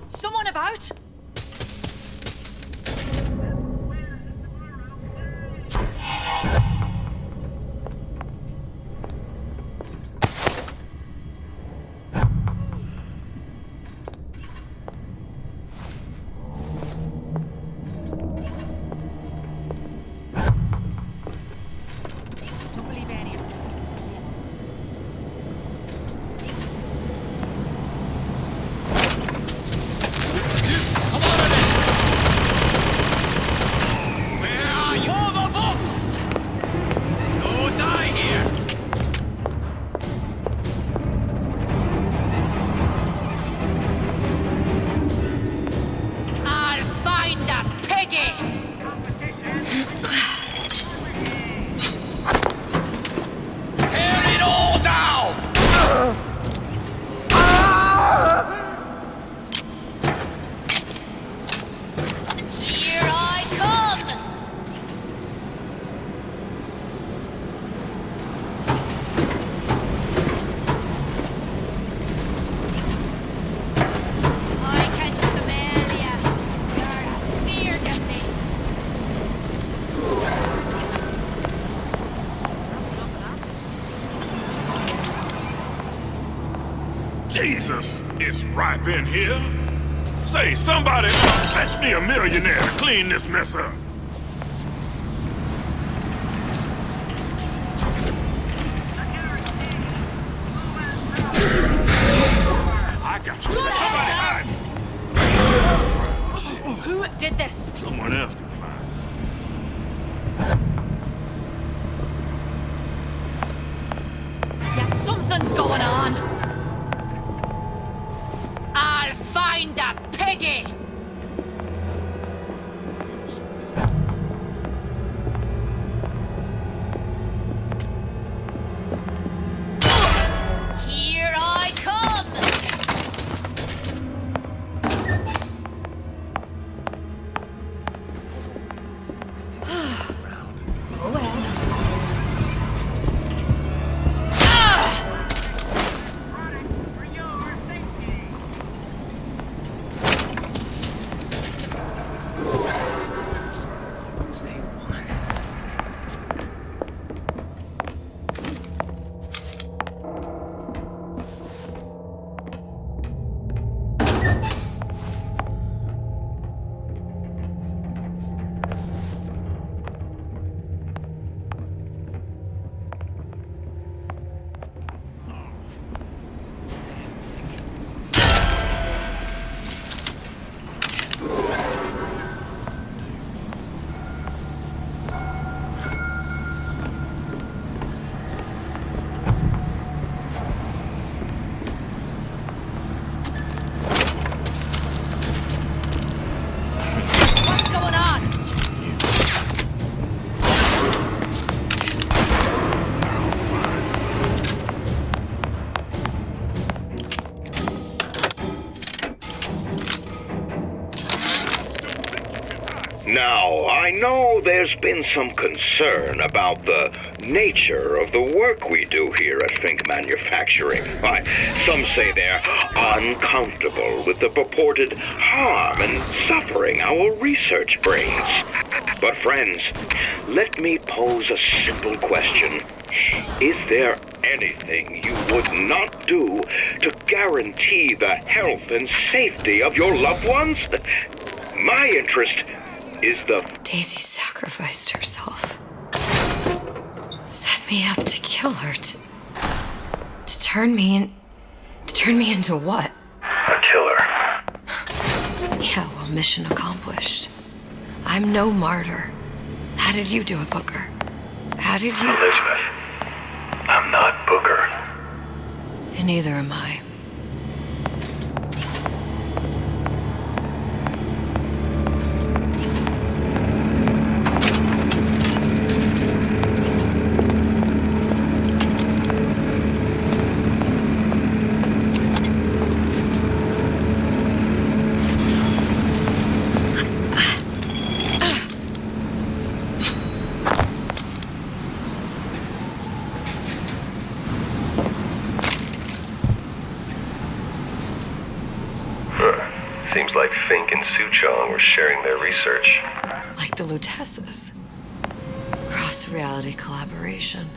Someone about? Don't believe any of it. I'll find that piggy! Tear it all down! Here I come! I can smell ya. You're a fear to me. Jesus, it's ripe in here. Say, somebody fetch me a millionaire to clean this mess up. I got you. Somebody hide me. Who did this? Someone else can find Yeah, something's going on. I'll find that piggy! Here I come! Oh well. Now, I know there's been some concern about the nature of the work we do here at Fink Manufacturing. Why, some say they're uncomfortable with the purported harm and suffering our research brings. But friends, let me pose a simple question. Is there anything you would not do to guarantee the health and safety of your loved ones? My interest is the... Daisy sacrificed herself. Set me up to kill her, to turn me into what? A killer. Yeah, well, mission accomplished. I'm no martyr. How did you do it, Booker? How did you... Elizabeth, I'm not Booker. And neither am I. Seems like Fink and Suchong were sharing their research. Like the Lutesses. Cross-reality collaboration.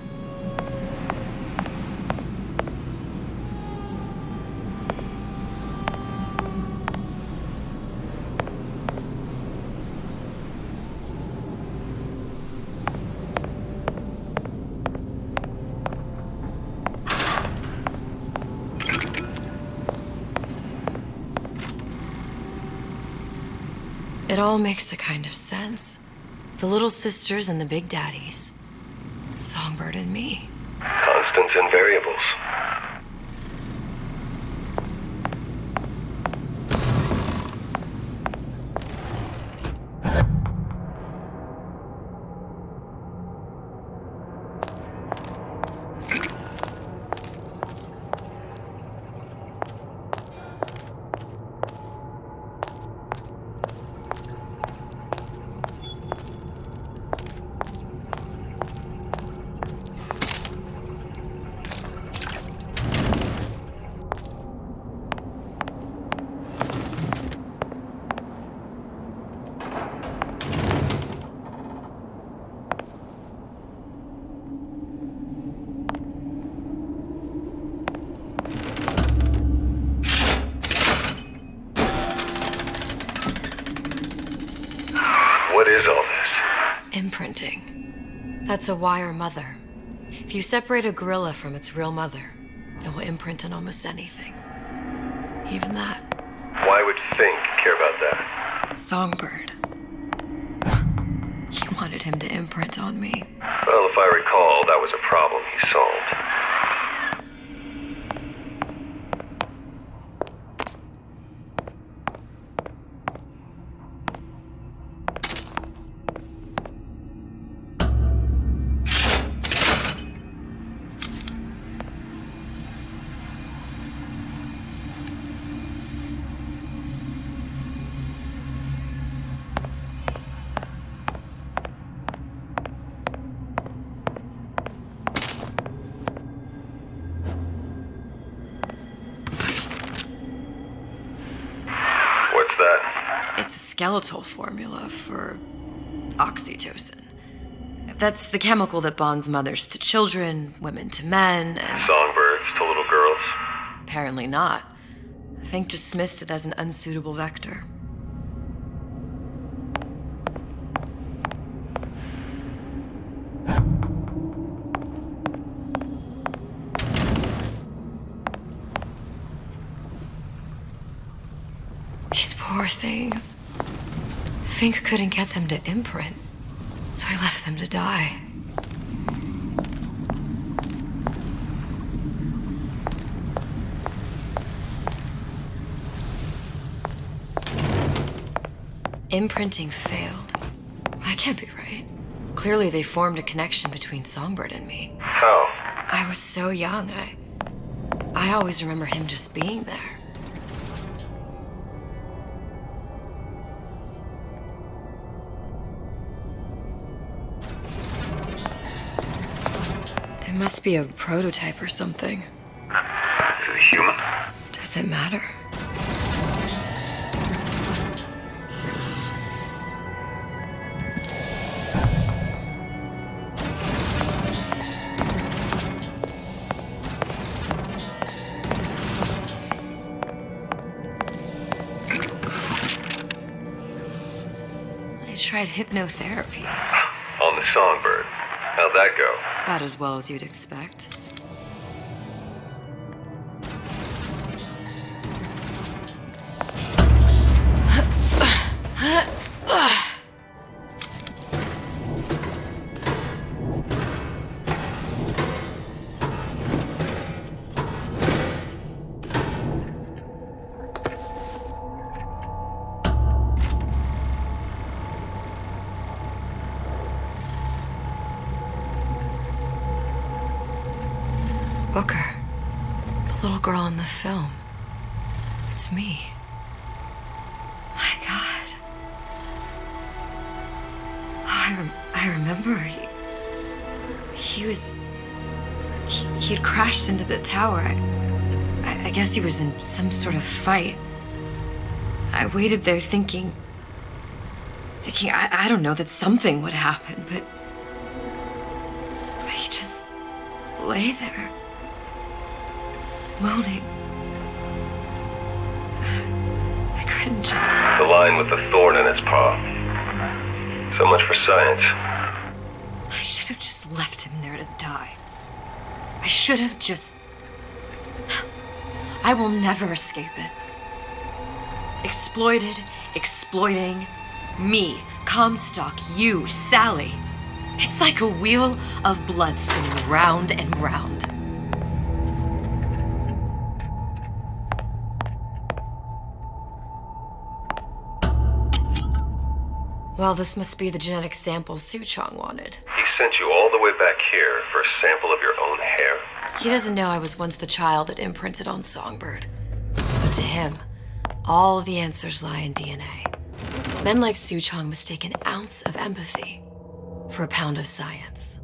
It all makes a kind of sense. The little sisters and the big daddies. Songbird and me. Constants and variables. What is all this? Imprinting. That's a wire mother. If you separate a gorilla from its real mother, it will imprint on almost anything. Even that. Why would Fink care about that? Songbird. He wanted him to imprint on me. Well, if I recall, that was a problem he solved. What's that? It's a skeletal formula for oxytocin. That's the chemical that bonds mothers to children, women to men, and... Songbirds to little girls? Apparently not. Fink dismissed it as an unsuitable vector. These poor things. Fink couldn't get them to imprint, so I left them to die. Imprinting failed. That can't be right. Clearly they formed a connection between Songbird and me. How? I was so young, I always remember him just being there. It must be a prototype or something. Is it a human? Doesn't matter. I tried hypnotherapy. On the Songbird. How'd that go? About as well as you'd expect. Booker. The little girl in the film. It's me. My God. Oh, I remember. He had crashed into the tower. I guess he was in some sort of fight. I waited there thinking I don't know, that something would happen, but he just lay there. Moaning. I couldn't just... The line with the thorn in its paw. So much for science. I should have just left him there to die. I should have just... I will never escape it. Exploited, exploiting, me, Comstock, you, Sally. It's like a wheel of blood spinning round and round. Well, this must be the genetic sample Suchong wanted. He sent you all the way back here for a sample of your own hair? He doesn't know I was once the child that imprinted on Songbird. But to him, all the answers lie in DNA. Men like Suchong mistake an ounce of empathy for a pound of science.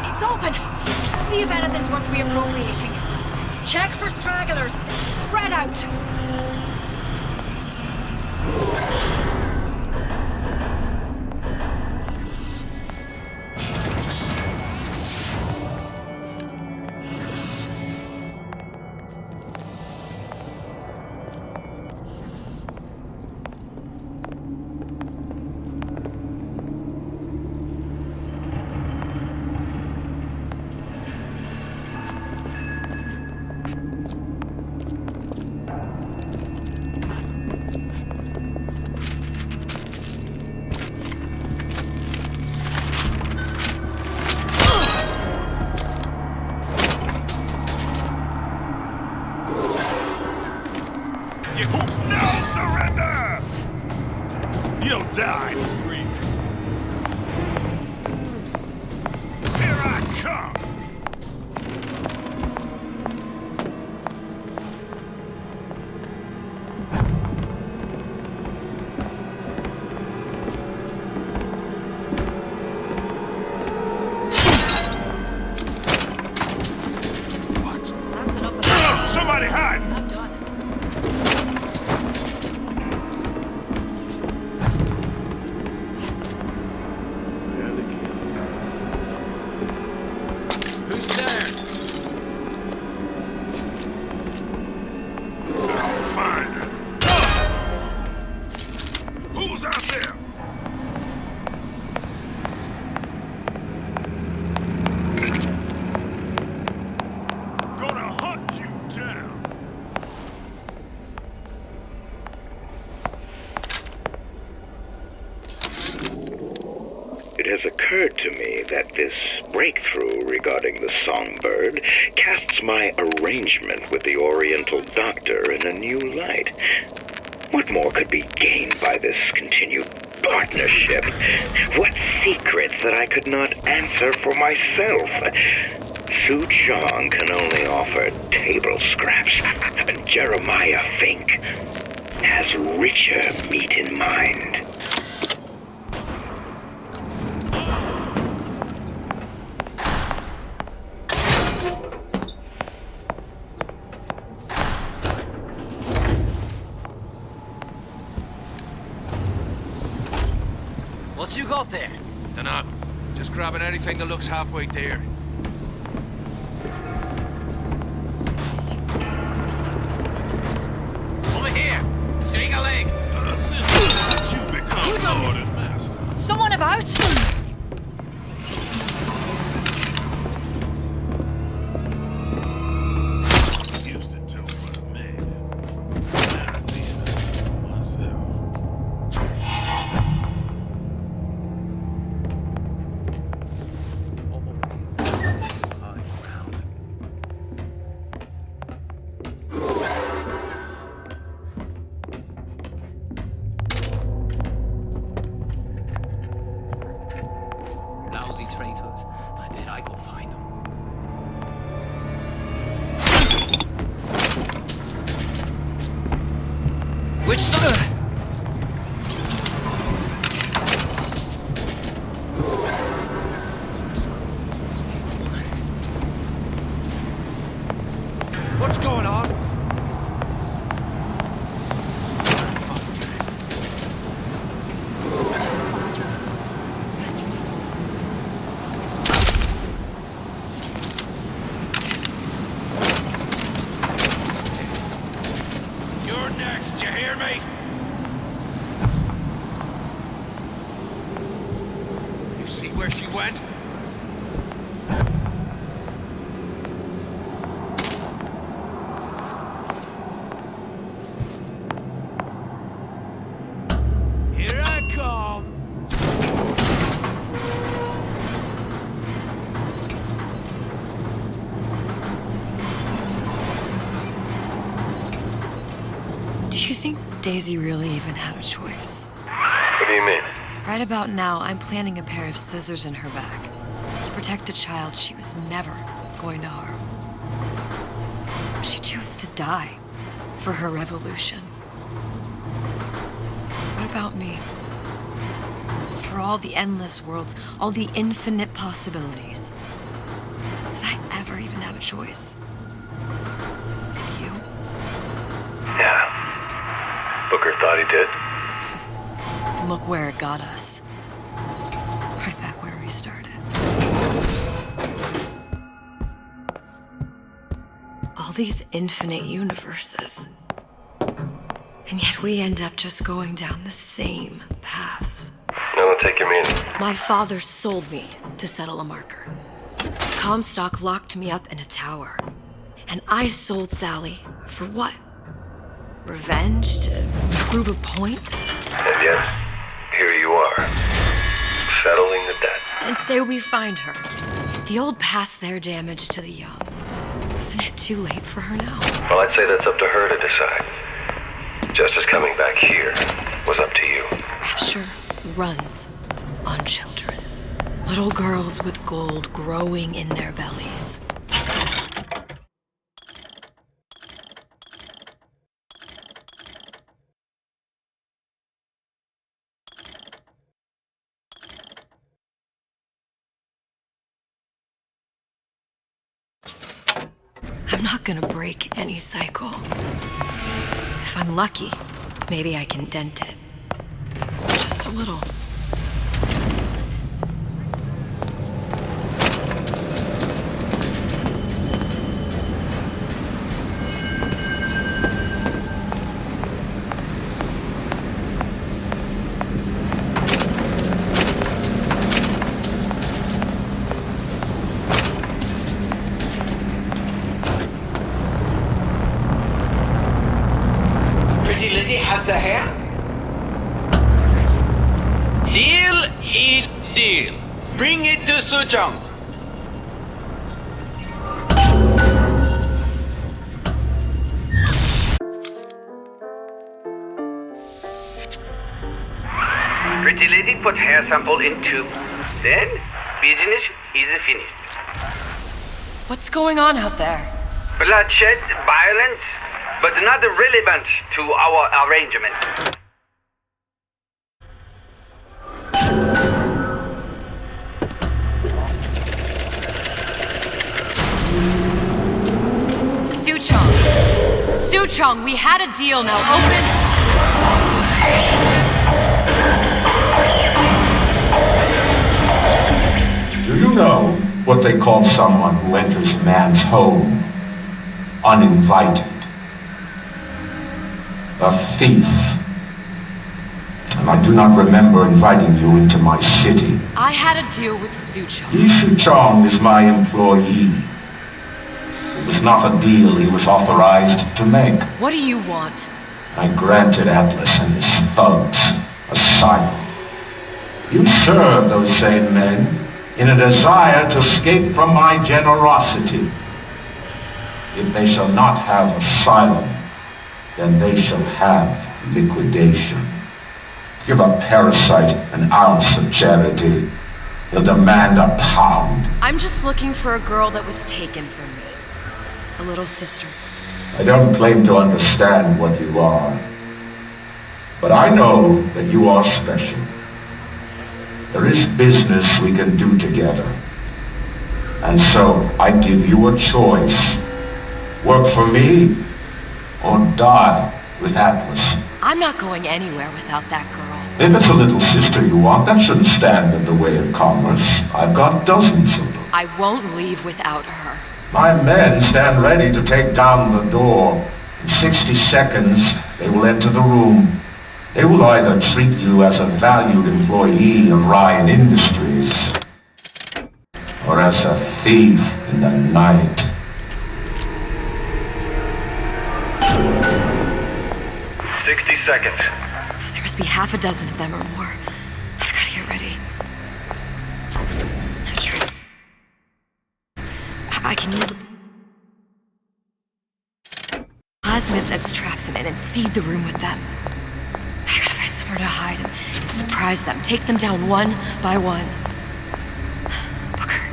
It's open! See if anything's worth reappropriating. Check for stragglers. Spread out. Die, Scream. Here I come. What? That's enough of that. Somebody hide! I'm done. It has occurred to me that this breakthrough regarding the Songbird casts my arrangement with the Oriental Doctor in a new light. What more could be gained by this continued partnership? What secrets that I could not answer for myself? Suchong can only offer table scraps, and Jeremiah Fink has richer meat in mind. What you got there? Dunno. Just grabbing anything that looks halfway there. Over here! Swing a leg! Sister, you become Lord and Master. Someone about? Used to tell for a man. Now I leave it for myself. Lousy traitors. I bet I could find them. Which side? What's going on? You're next, you hear me? You see where she went? Here I come. Do you think Daisy really even had a choice? What do you mean? Right about now, I'm planting a pair of scissors in her back to protect a child she was never going to harm. She chose to die for her revolution. What about me? For all the endless worlds, all the infinite possibilities. Did I ever even have a choice? Did you? Yeah. Booker thought he did. Look where it got us. Right back where we started. All these infinite universes. And yet we end up just going down the same paths. I don't take your meaning. My father sold me to settle a marker. Comstock locked me up in a tower. And I sold Sally for what? Revenge? To prove a point? And yet, here you are, settling the debt. And say we find her. The old past their damage to the young. Isn't it too late for her now? Well, I'd say that's up to her to decide. Justice coming back here was up to you. Rapture runs on children. Little girls with gold growing in their bellies. I'm not gonna break any cycle. If I'm lucky, maybe I can dent it. Just a little. Pretty lady has the hair? Deal is deal. Bring it to Suchong. Pretty lady put hair sample in tube. Then, business is finished. What's going on out there? Bloodshed, violence, but not relevant to our arrangement. Suchong, we had a deal, now open... Do you know what they call someone who enters a man's home uninvited? A thief. And I do not remember inviting you into my city. I had a deal with Suchong. Suchong is my employee. It was not a deal he was authorized to make. What do you want? I granted Atlas and his thugs asylum. You serve those same men in a desire to escape from my generosity. If they shall not have asylum, then they shall have liquidation. Give a parasite an ounce of charity, he'll demand a pound. I'm just looking for a girl that was taken from me. A little sister. I don't claim to understand what you are, but I know that you are special. There is business we can do together. And so I give you a choice. Work for me, or die with Atlas. I'm not going anywhere without that girl. If it's a little sister you want, that shouldn't stand in the way of commerce. I've got dozens of them. I won't leave without her. My men stand ready to take down the door. In 60 seconds, they will enter the room. They will either treat you as a valued employee of Ryan Industries, or as a thief in the night. "60 seconds. There must be half a dozen of them or more. I've got to get ready. No traps. I can use the plasmids as traps in it and seed the room with them. I gotta find somewhere to hide and surprise them. Take them down one by one. Booker,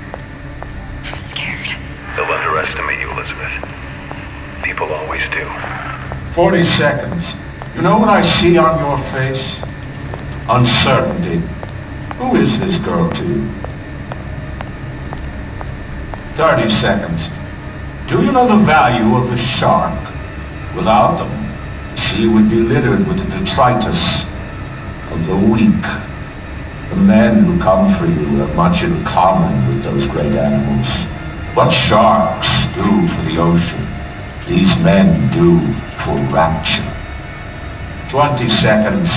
I'm scared. They'll underestimate you, Elizabeth. People always do. 40 seconds. You know what I see on your face? Uncertainty. Who is this girl to you? 30 seconds. Do you know the value of the shark? Without them, the sea would be littered with the detritus of the weak. The men who come for you have much in common with those great animals. What sharks do for the ocean, these men do for Rapture. 20 seconds.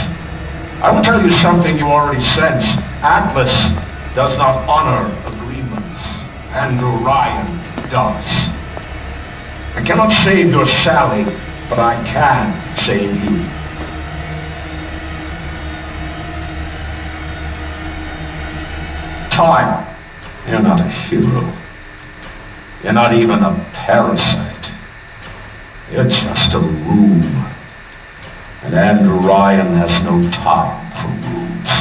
I will tell you something you already sense. Atlas does not honor agreements. Andrew Ryan does. I cannot save your Sally, but I can save you. Time. You're not a hero. You're not even a parasite. You're just a room. And Andrew Ryan has no time for rooms.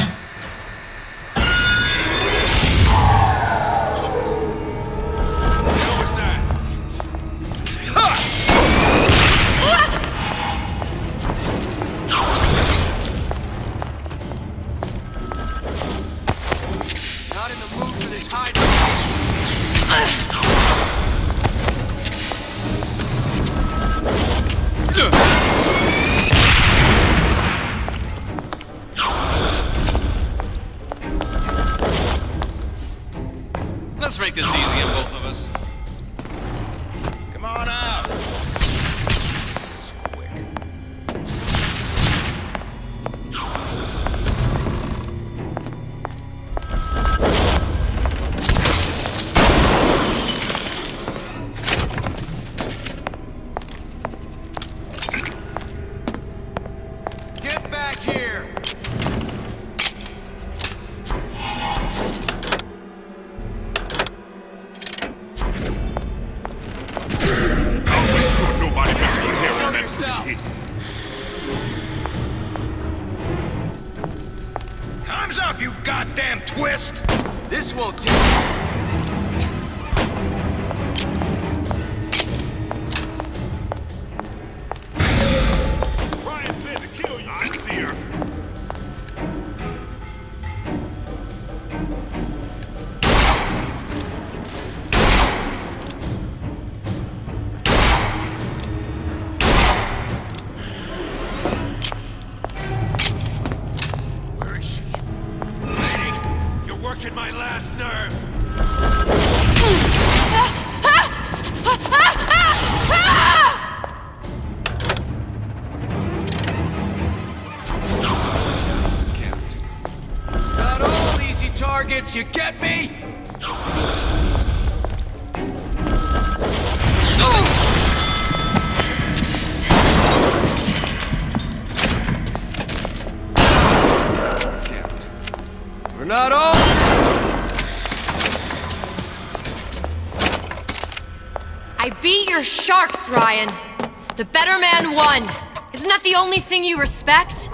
Not in the mood for this hide. Let's make this easy on both of us. Come on out. It's quick. Get back here! Nobody misses you here Show on that yourself! Time's up, you goddamn twist! This won't take. targets, you get me? We're not all... I beat your sharks, Ryan. The better man won. Isn't that the only thing you respect?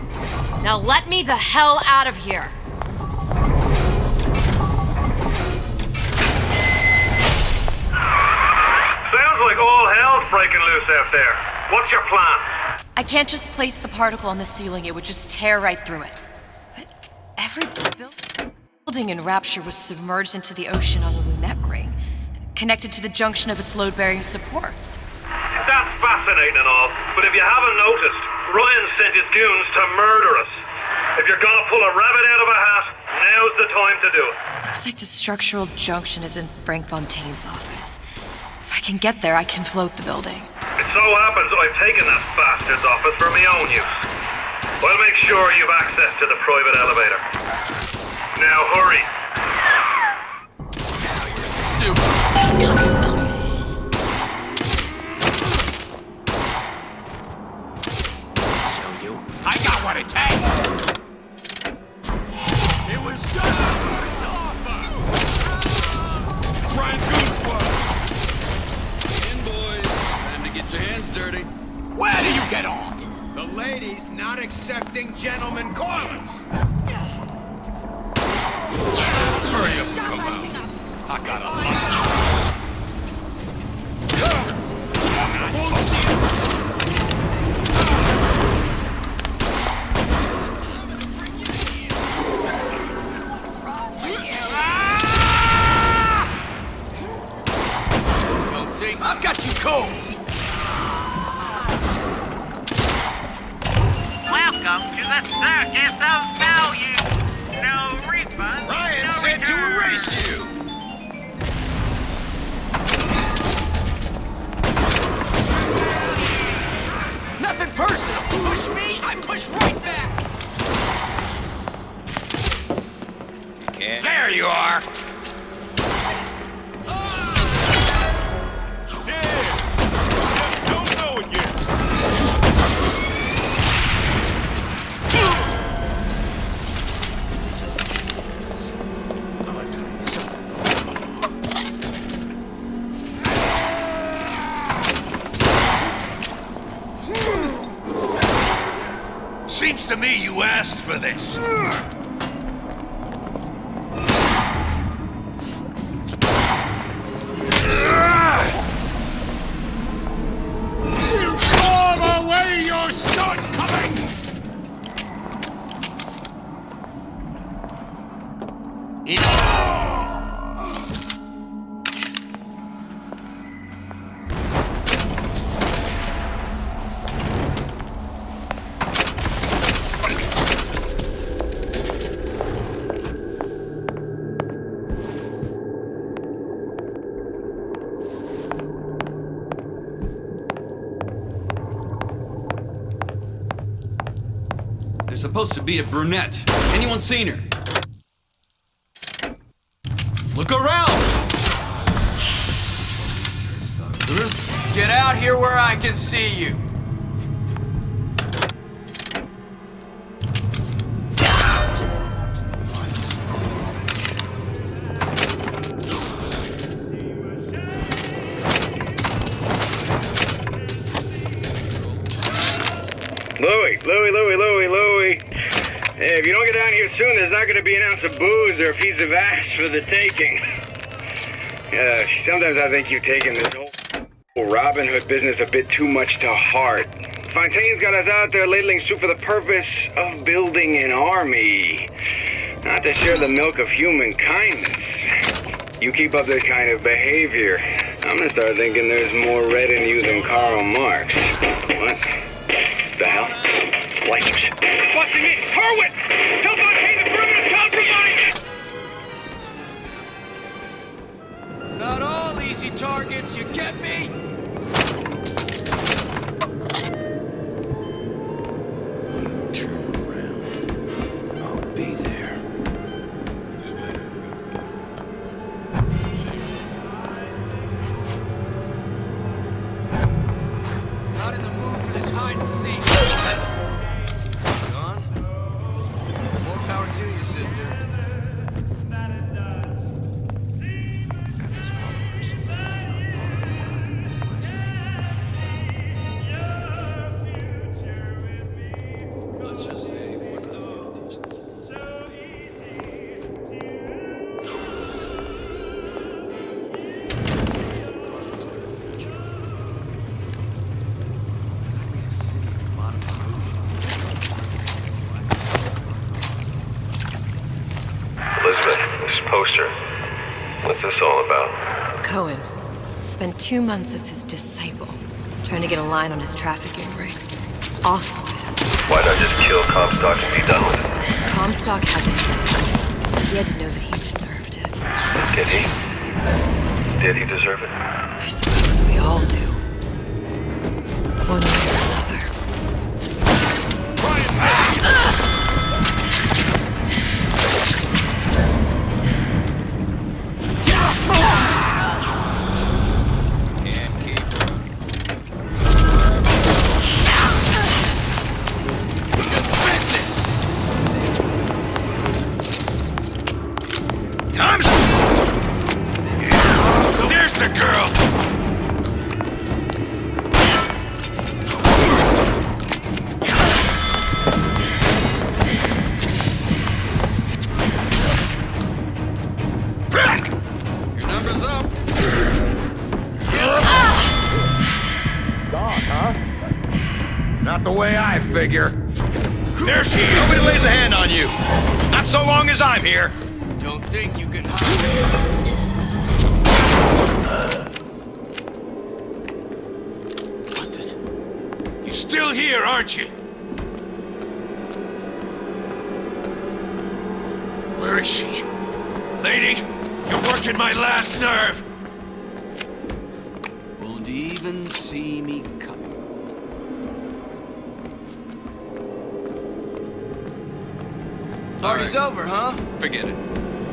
Now let me the hell out of here. Sounds like all hell's breaking loose out there. What's your plan? I can't just place the particle on the ceiling. It would just tear right through it. But every building in Rapture was submerged into the ocean on the Lunette ring, connected to the junction of its load-bearing supports. That's fascinating and all, but if you haven't noticed, Ryan sent his goons to murder us. If you're gonna pull a rabbit out of a hat, now's the time to do it. Looks like the structural junction is in Frank Fontaine's office. If I can get there, I can float the building. It so happens I've taken that bastard's office for my own use. I'll make sure you've access to the private elevator. Now hurry. Show you. I got what it takes. It was just an offer. Try and goose work. In, boys. Time to get your hands dirty. Where do you get off? The lady's not accepting gentlemen callers. Hurry up and come out. I got a lot. Don't think I've got you cold. Welcome to the circus of value. No refund. Ryan no said to return. erase you. Nothing personal. Push me, I push right back. Okay. There you are. Don't know it yet. Seems to me you asked for this. You storm away your shortcomings! There's supposed to be a brunette. Anyone seen her? Look around! Get out here where I can see you. Louie. Hey, if you don't get down here soon, there's not gonna be an ounce of booze or a piece of ass for the taking. Sometimes I think you've taken this whole Robin Hood business a bit too much to heart. Fontaine's got us out there ladling soup for the purpose of building an army, not to share the milk of human kindness. You keep up this kind of behavior, I'm gonna start thinking there's more red in you than Karl Marx. What the hell? Splicers. Busting in! Hurwitz! Tell Fontaine the perimeter's compromised! Not all easy targets, you get me? Turn around. I'll be there. hide and seek. Gone? More power to you, sister. Let's just say we're not here to teach them. Elizabeth, this poster. What's this all about? Cohen spent 2 months as his disciple, trying to get a line on his trafficking ring. Awful man. Why not just kill Comstock and be done with it? Comstock had to know. He had to know that he deserved it. Did he? Did he deserve it? I suppose we all do. One way or another. There's the girl! Your number's up. Gone, huh? Not the way I figure. There she is! Nobody lays a hand on you! Not so long as I'm here! Don't think you can hide. You're still here, aren't you? Where is she? Lady, you're working my last nerve! Won't even see me coming. Party's over, huh? Forget it.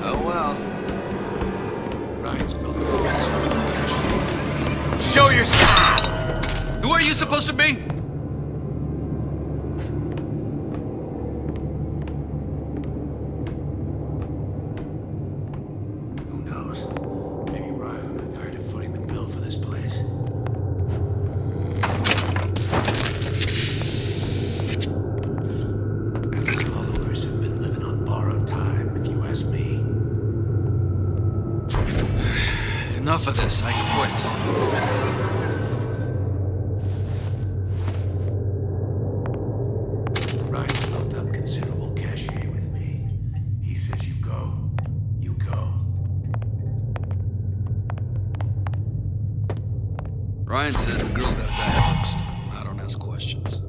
Oh well. Ryan's built a considerable cache. Show yourself! Who are you supposed to be? Who knows? Maybe Ryan got tired of footing the bill for this place. And his followers have been living on borrowed time, if you ask me. Enough of this. I quit. Ryan's built up considerable cachet with me. He says you go, you go. Ryan said the girl's got to die first. I don't ask questions.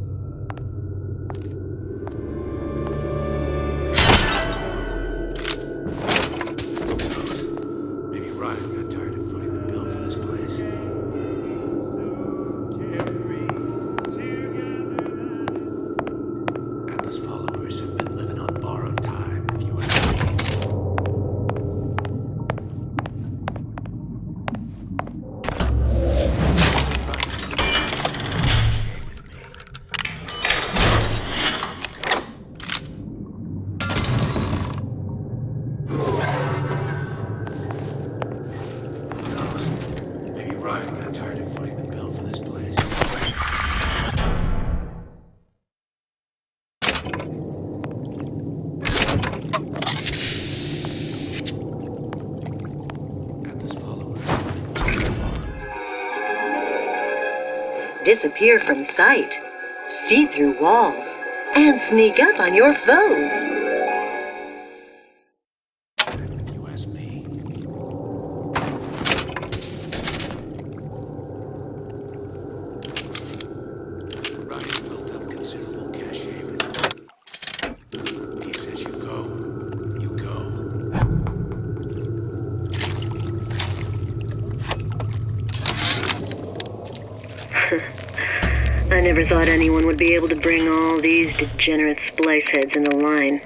Maybe Ryan got tired of footing the bill for this place. Atlas followers have been living on borrowed time, if you ask me. Maybe Ryan got tired of footing the bill for this place. Atlas followers. Disappear from sight, see through walls, and sneak up on your foes. If you ask me. Ryan built up considerable cachet with me. He says you go, you go. I never thought anyone would be able to bring all these degenerate splice heads into line.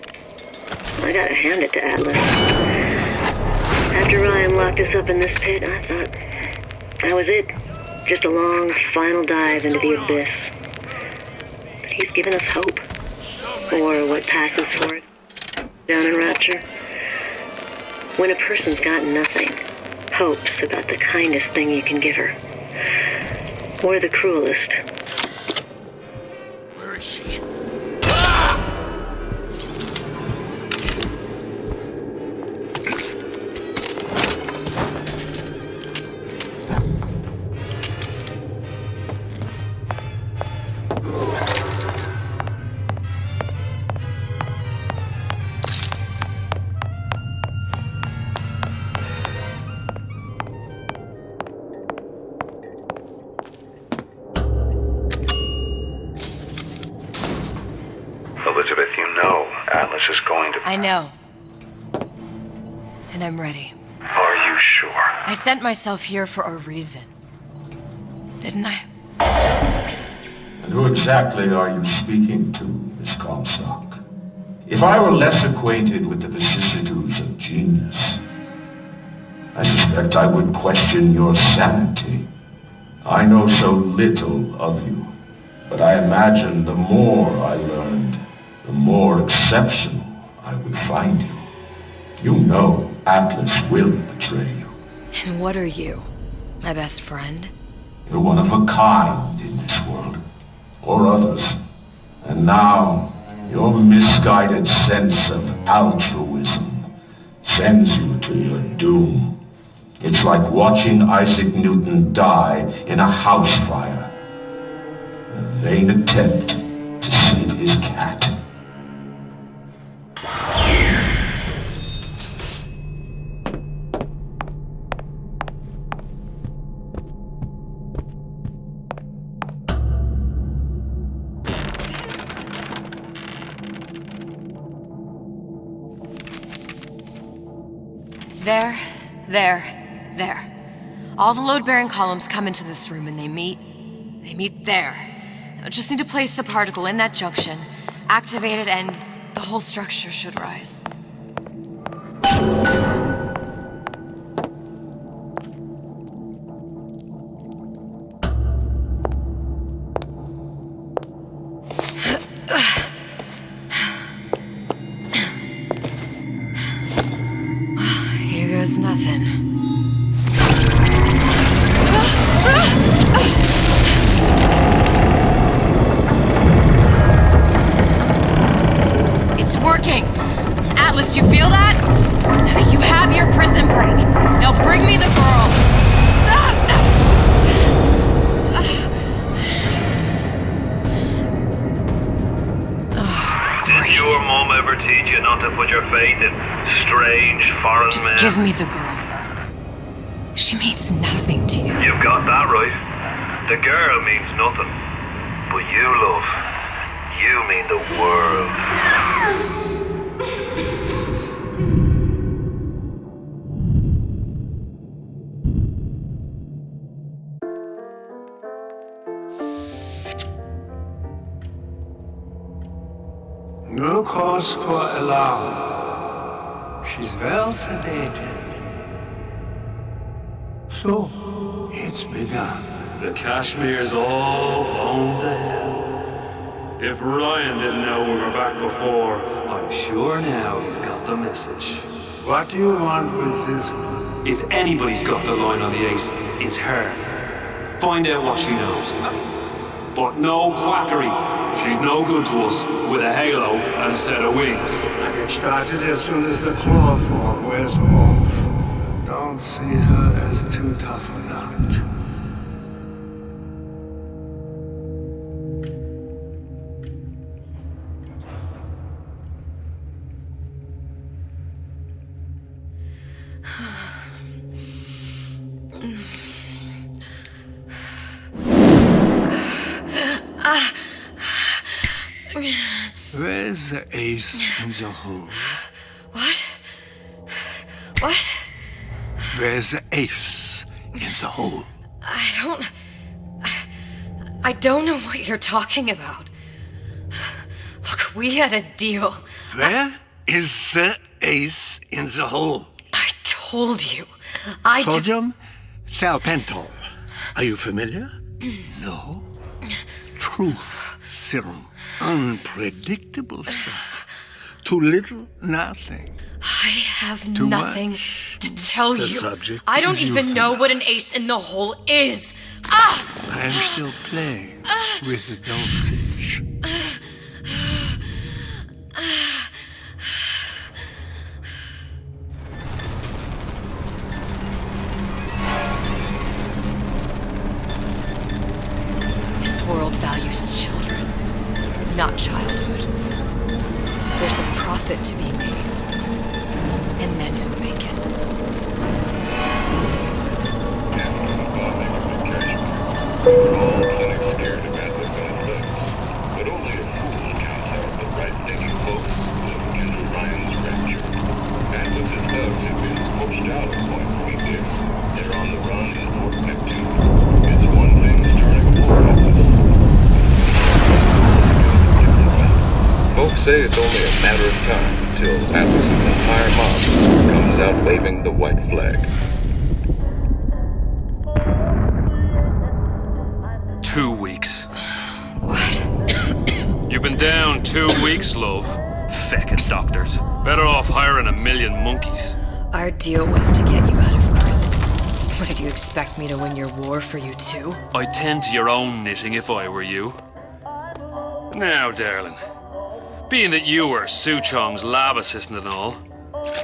I gotta hand it to Atlas. After Ryan locked us up in this pit, I thought that was it. Just a long, final dive into the abyss. He's given us hope. Or what passes for it down in Rapture. When a person's got nothing, hope's about the kindest thing you can give her. Or the cruelest. Where is she? Elizabeth, you know Atlas is going to... I know. And I'm ready. Are you sure? I sent myself here for a reason. Didn't I? And who exactly are you speaking to, Miss Comstock? If I were less acquainted with the vicissitudes of genius, I suspect I would question your sanity. I know so little of you, but I imagine the more I learned, the more exceptional I would find you. You know Atlas will betray you. And what are you? My best friend? You're one of a kind in this world, or others. And now, your misguided sense of altruism sends you to your doom. It's like watching Isaac Newton die in a house fire. A vain attempt to save his cat. There. All the load-bearing columns come into this room and they meet there. I just need to place the particle in that junction, activate it, and the whole structure should rise. Here goes nothing. It's working! Atlas, you feel that? You have your prison break. Now bring me the girl! Did your mom ever teach you not to put your faith in strange foreign men? Just give me the girl. She means nothing to you. You've got that right. The girl means nothing. But you, love, you mean the world. No cause for alarm. She's well sedated. So, it's begun. The Kashmir's all blown to hell. If Ryan didn't know we were back before, I'm sure now he's got the message. What do you want with this one? If anybody's got the line on the ace, it's her. Find out what she knows. But no quackery. She's no good to us with a halo and a set of wings. I get started as soon as the claw form wears off. Don't see her as too tough a nut. Where's the ace in the hole? What? What? Where's the ace in the hole? I don't know what you're talking about. Look, we had a deal. Where is the ace in the hole? I told you. Sodium thiopental. Are you familiar? No. Truth serum. Unpredictable stuff. Too little, nothing. I have Too nothing much. to tell The you. subject I don't is even know what an ace in the hole is. Ah! I am still playing with the dosage. This world values children, not childhood. There's a profit to be made, and men who make it. But only a fool counts out the right-thinking folks of General Ryan's Rapture. And with his thugs have been poached out of Point Weekend, they're on the run in Fort Neptune. It's one thing starting a war like this. Folks say it's only a matter of time until Atlas's entire mob comes out waving the white flag. 2 weeks. What? You've been down 2 weeks, love. Feckin' doctors. Better off hiring 1,000,000 monkeys. Our deal was to get you out of prison. What, did you expect me to win your war for you too? I'd tend to your own knitting if I were you. Now, darling, being that you were Suchong's lab assistant and all,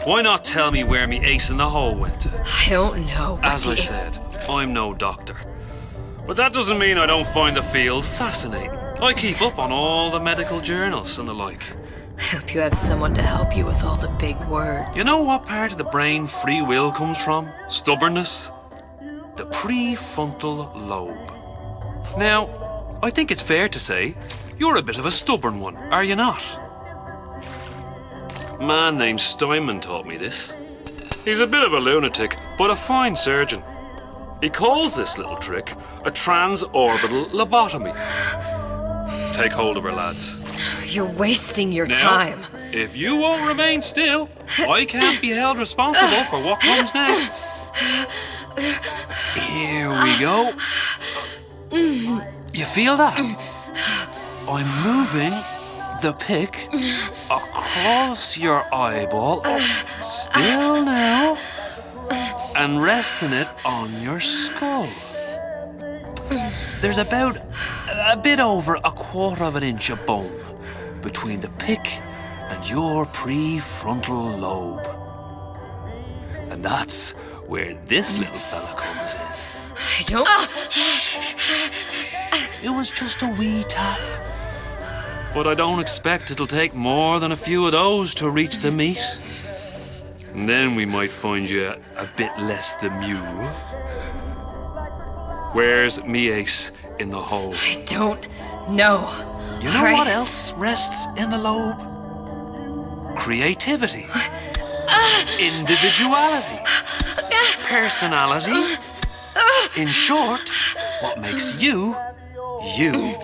why not tell me where me ace in the hole went to? I don't know. As I said, I'm no doctor. But that doesn't mean I don't find the field fascinating. I keep up on all the medical journals and the like. I hope you have someone to help you with all the big words. You know what part of the brain free will comes from? Stubbornness? The prefrontal lobe. Now, I think it's fair to say you're a bit of a stubborn one, are you not? A man named Steinman taught me this. He's a bit of a lunatic, but a fine surgeon. He calls this little trick a transorbital lobotomy. Take hold of her, lads. You're wasting your Now, time. If you won't remain still, I can't be held responsible for what comes next. Here we go. You feel that? I'm moving the pick across your eyeball. Still now. And resting it on your skull. There's about a bit over 1/4 inch of bone between the pick and your prefrontal lobe. And that's where this little fella comes in. I don't... It was just a wee tap. But I don't expect it'll take more than a few of those to reach the meat. And then we might find you a bit less the mule. Where's me ace in the hole? I don't know. You know what else rests in the lobe? Creativity. Individuality. Personality. In short, what makes you, you.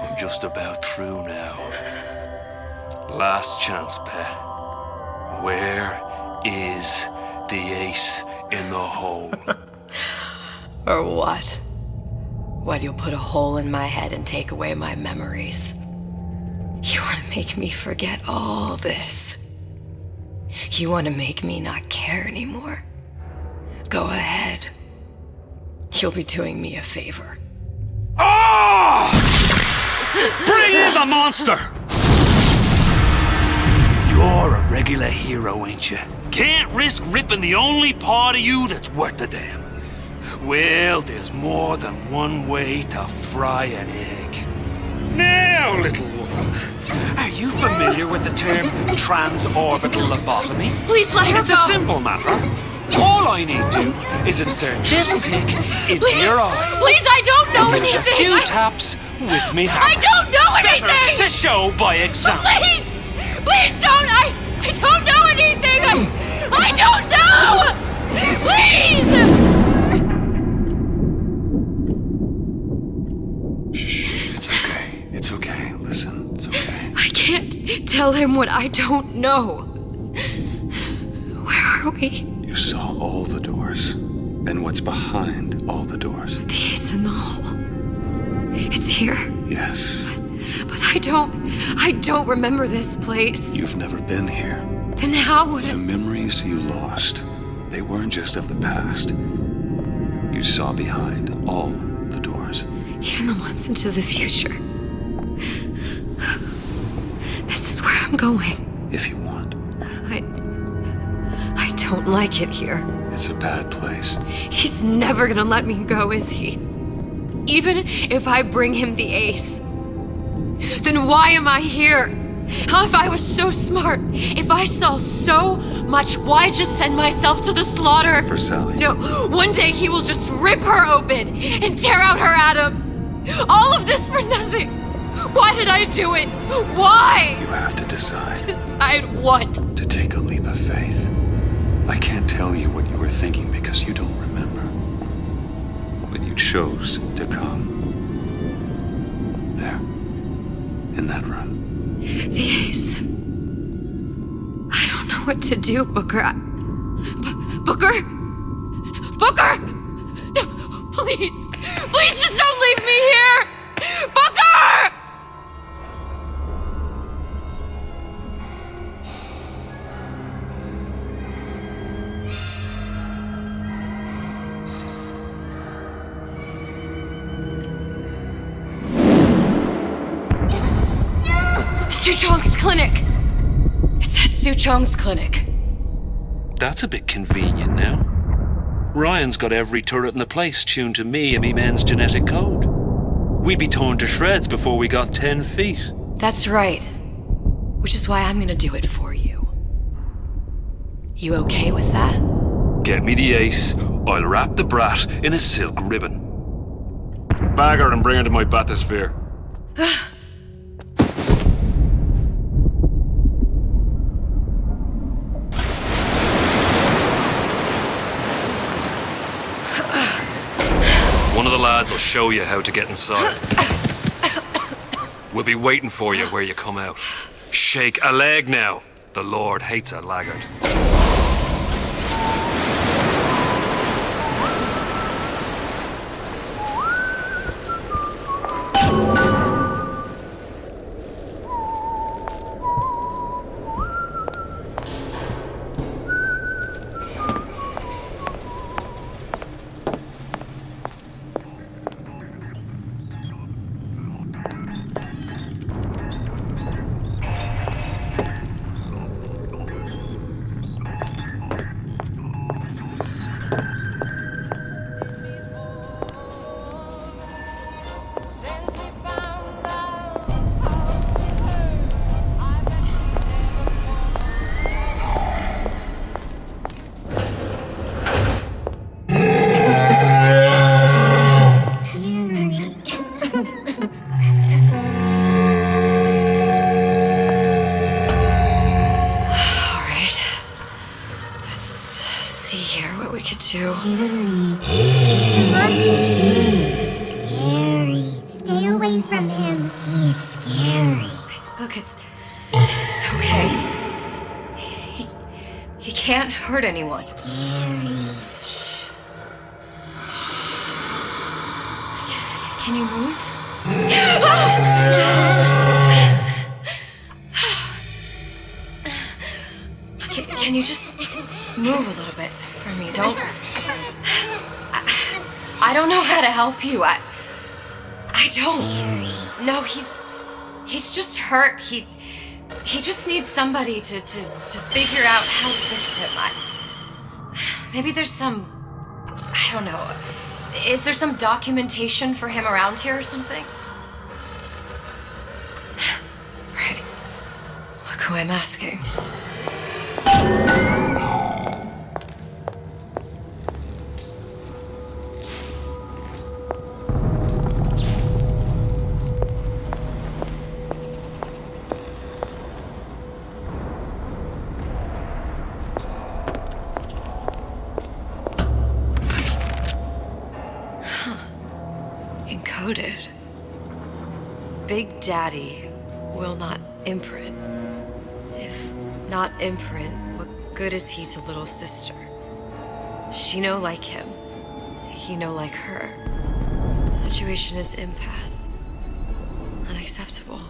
I'm just about through now. Last chance, pet. Where is the ace in the hole? Or what? Why do you put a hole in my head and take away my memories? You want to make me forget all this? You want to make me not care anymore? Go ahead. You'll be doing me a favor. Ah! Bring in the monster! You're a regular hero, ain't you? Can't risk ripping the only part of you that's worth a damn. Well, there's more than one way to fry an egg. Now, little woman, are you familiar with the term transorbital lobotomy? Please let her It's go. a simple matter. All I need to is insert this pick into your eye. Please, I don't know And there's anything. a few taps with me hammer. I don't know anything. Better to show by example. Please! Please don't! I don't know anything! I don't know! Please! Shh, it's okay. It's okay. Listen, it's okay. I can't tell him what I don't know. Where are we? You saw all the doors. And what's behind all the doors? The ace in the hole. It's here. Yes. But I don't remember this place. You've never been here. Then how would The memories you lost, they weren't just of the past. You saw behind all the doors. Even the ones into the future. This is where I'm going. If you want. I don't like it here. It's a bad place. He's never gonna let me go, is he? Even if I bring him the ace. Then why am I here? How if I was so smart? If I saw so much, why just send myself to the slaughter? For Sally. No, one day he will just rip her open and tear out her atom. All of this for nothing. Why did I do it? Why? You have to decide. Decide what? To take a leap of faith. I can't tell you what you were thinking because you don't remember. But you chose to come. There. In that room. The ace. I don't know what to do, Booker. Booker? Booker! No, please. Please just don't leave me here! Booker! Suchong's clinic! It's at Suchong's clinic. That's a bit convenient now. Ryan's got every turret in the place tuned to me and me men's genetic code. We'd be torn to shreds before we got 10 feet. That's right. Which is why I'm gonna do it for you. You okay with that? Get me the ace, I'll wrap the brat in a silk ribbon. Bag her and bring her to my bathysphere. One of the lads will show you how to get inside. We'll be waiting for you where you come out. Shake a leg now. The Lord hates a laggard. Mr. Monster's mean. Scary. Stay away from him. He's scary. Look, it's okay. He can't hurt anyone. Scary. Shh. Shh. Can you move? Can you just move a little bit for me? I don't know how to help you. I don't. No, he's just hurt. He just needs somebody to figure out how to fix him. Maybe there's some, I don't know. Is there some documentation for him around here or something? Right. Look who I'm asking. Encoded. Big Daddy will not imprint. If not imprint, what good is he to little sister? She no like him. He no like her. Situation is impasse. Unacceptable.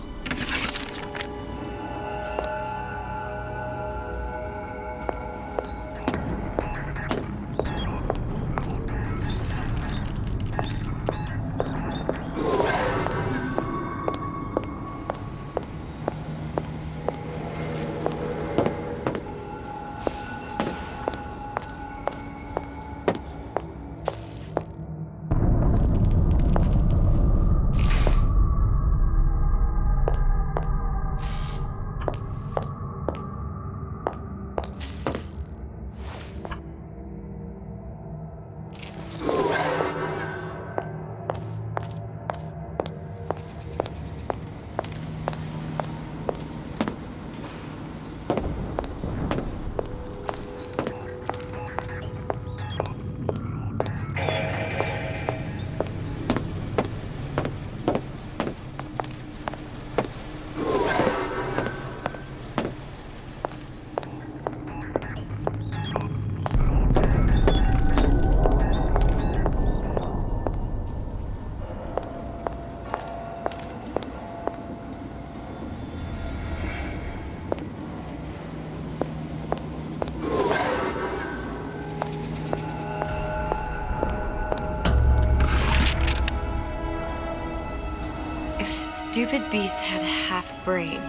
Stupid beasts had a half-brain.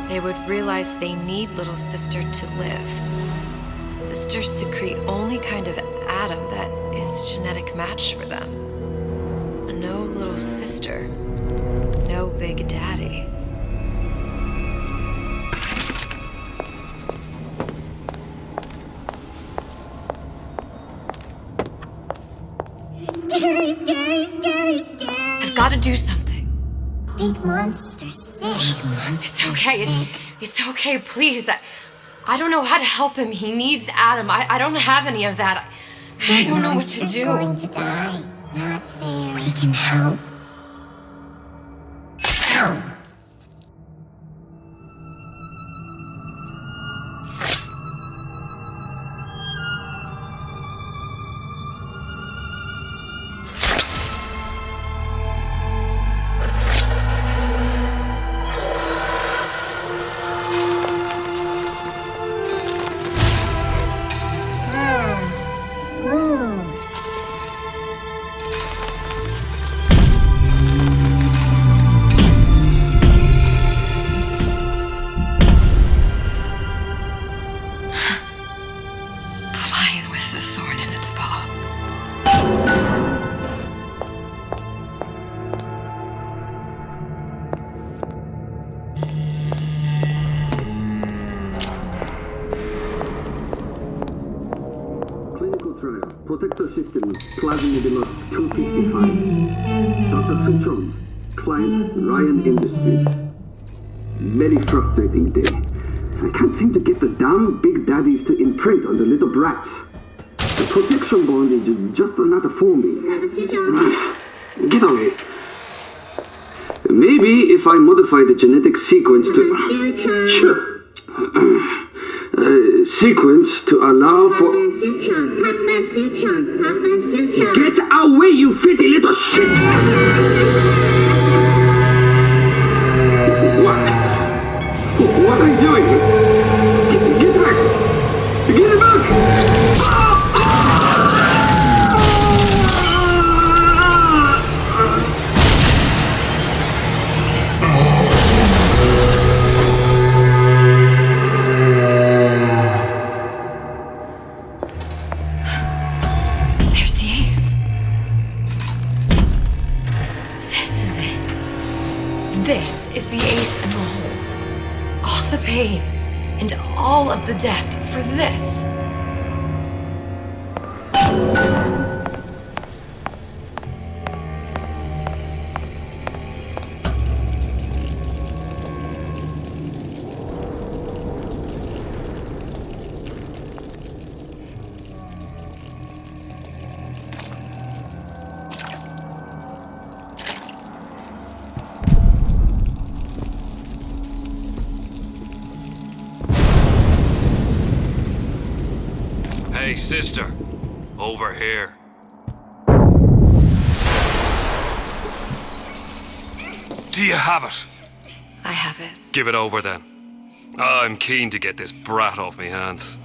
They would realize they need little sister to live. Sisters secrete only kind of atom that is genetic match for them. No little sister. No big daddy. Scary, scary, scary, scary. I've got to do something. Big monster sick. It's okay. It's okay, please. I don't know how to help him. He needs Adam. I don't have any of that. I don't know what to do. Going to die. Not fair. We can help. Help. Protector system, Plasmidimos 255. Dr. Suchong, client Ryan Industries. Very frustrating day. I can't seem to get the damn big daddies to imprint on the little brats. The protection bond is just not for me. Get away. Maybe if I modify the genetic sequence to... Sure. Sequence to allow for... Get away, you filthy little shit! What are you doing? Get back! Get back! This is the ace in the hole. All the pain and all of the death for this. Hey, sister. Over here. Do you have it? I have it. Give it over then. I'm keen to get this brat off me hands.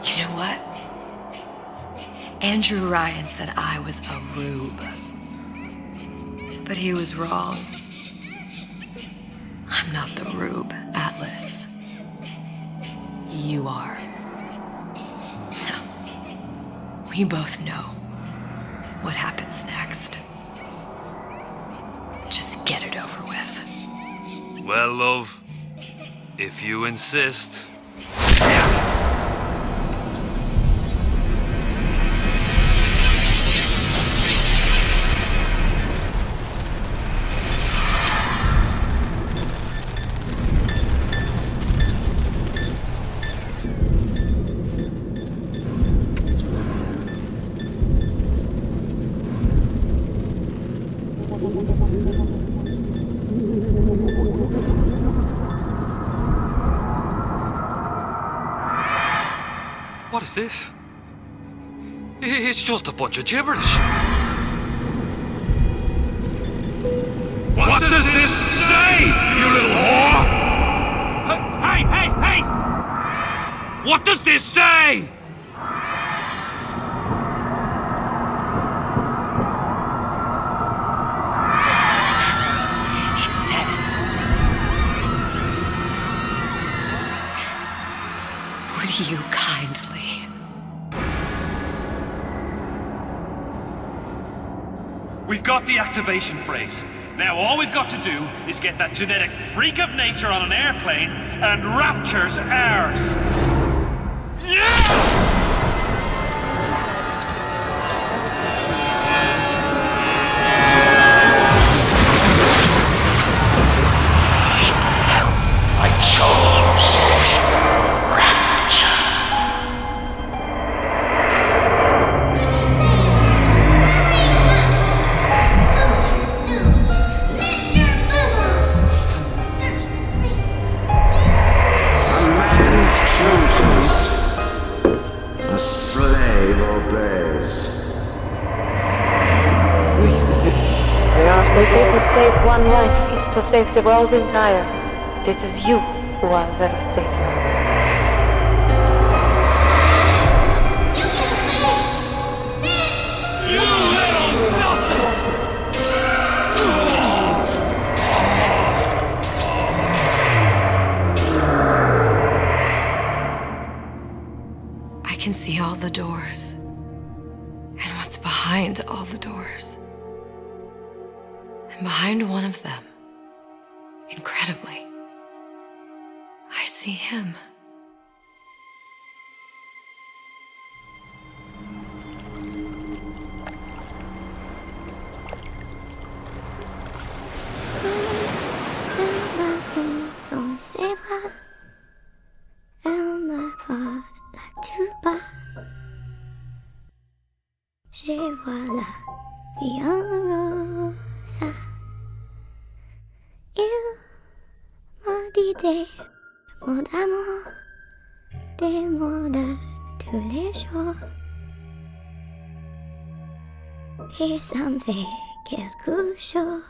You know what? Andrew Ryan said I was a rube. But he was wrong. I'm not the rube, Atlas. You are. We both know what happens next. Just get it over with. Well, love, if you insist. What is this? It's just a bunch of gibberish. What does this say, you little whore? Hey! What does this say? It says, would you kindly? We've got the activation phrase. Now all we've got to do is get that genetic freak of nature on an airplane, and Rapture's ours. I chose Rapture. Chooses. A slave obeys. They say to save one life is to save the world entire. It is you who are their savior. You little nothing! I can see all the doors. And what's behind all the doors. And behind one of them, incredibly, I see him. Dans ses bras, elle m'apporte la tuba. Je vois la Diana Rosa. Il m'a dit des mots d'amour, des mots de tous les jours. Et ça me fait quelque chose.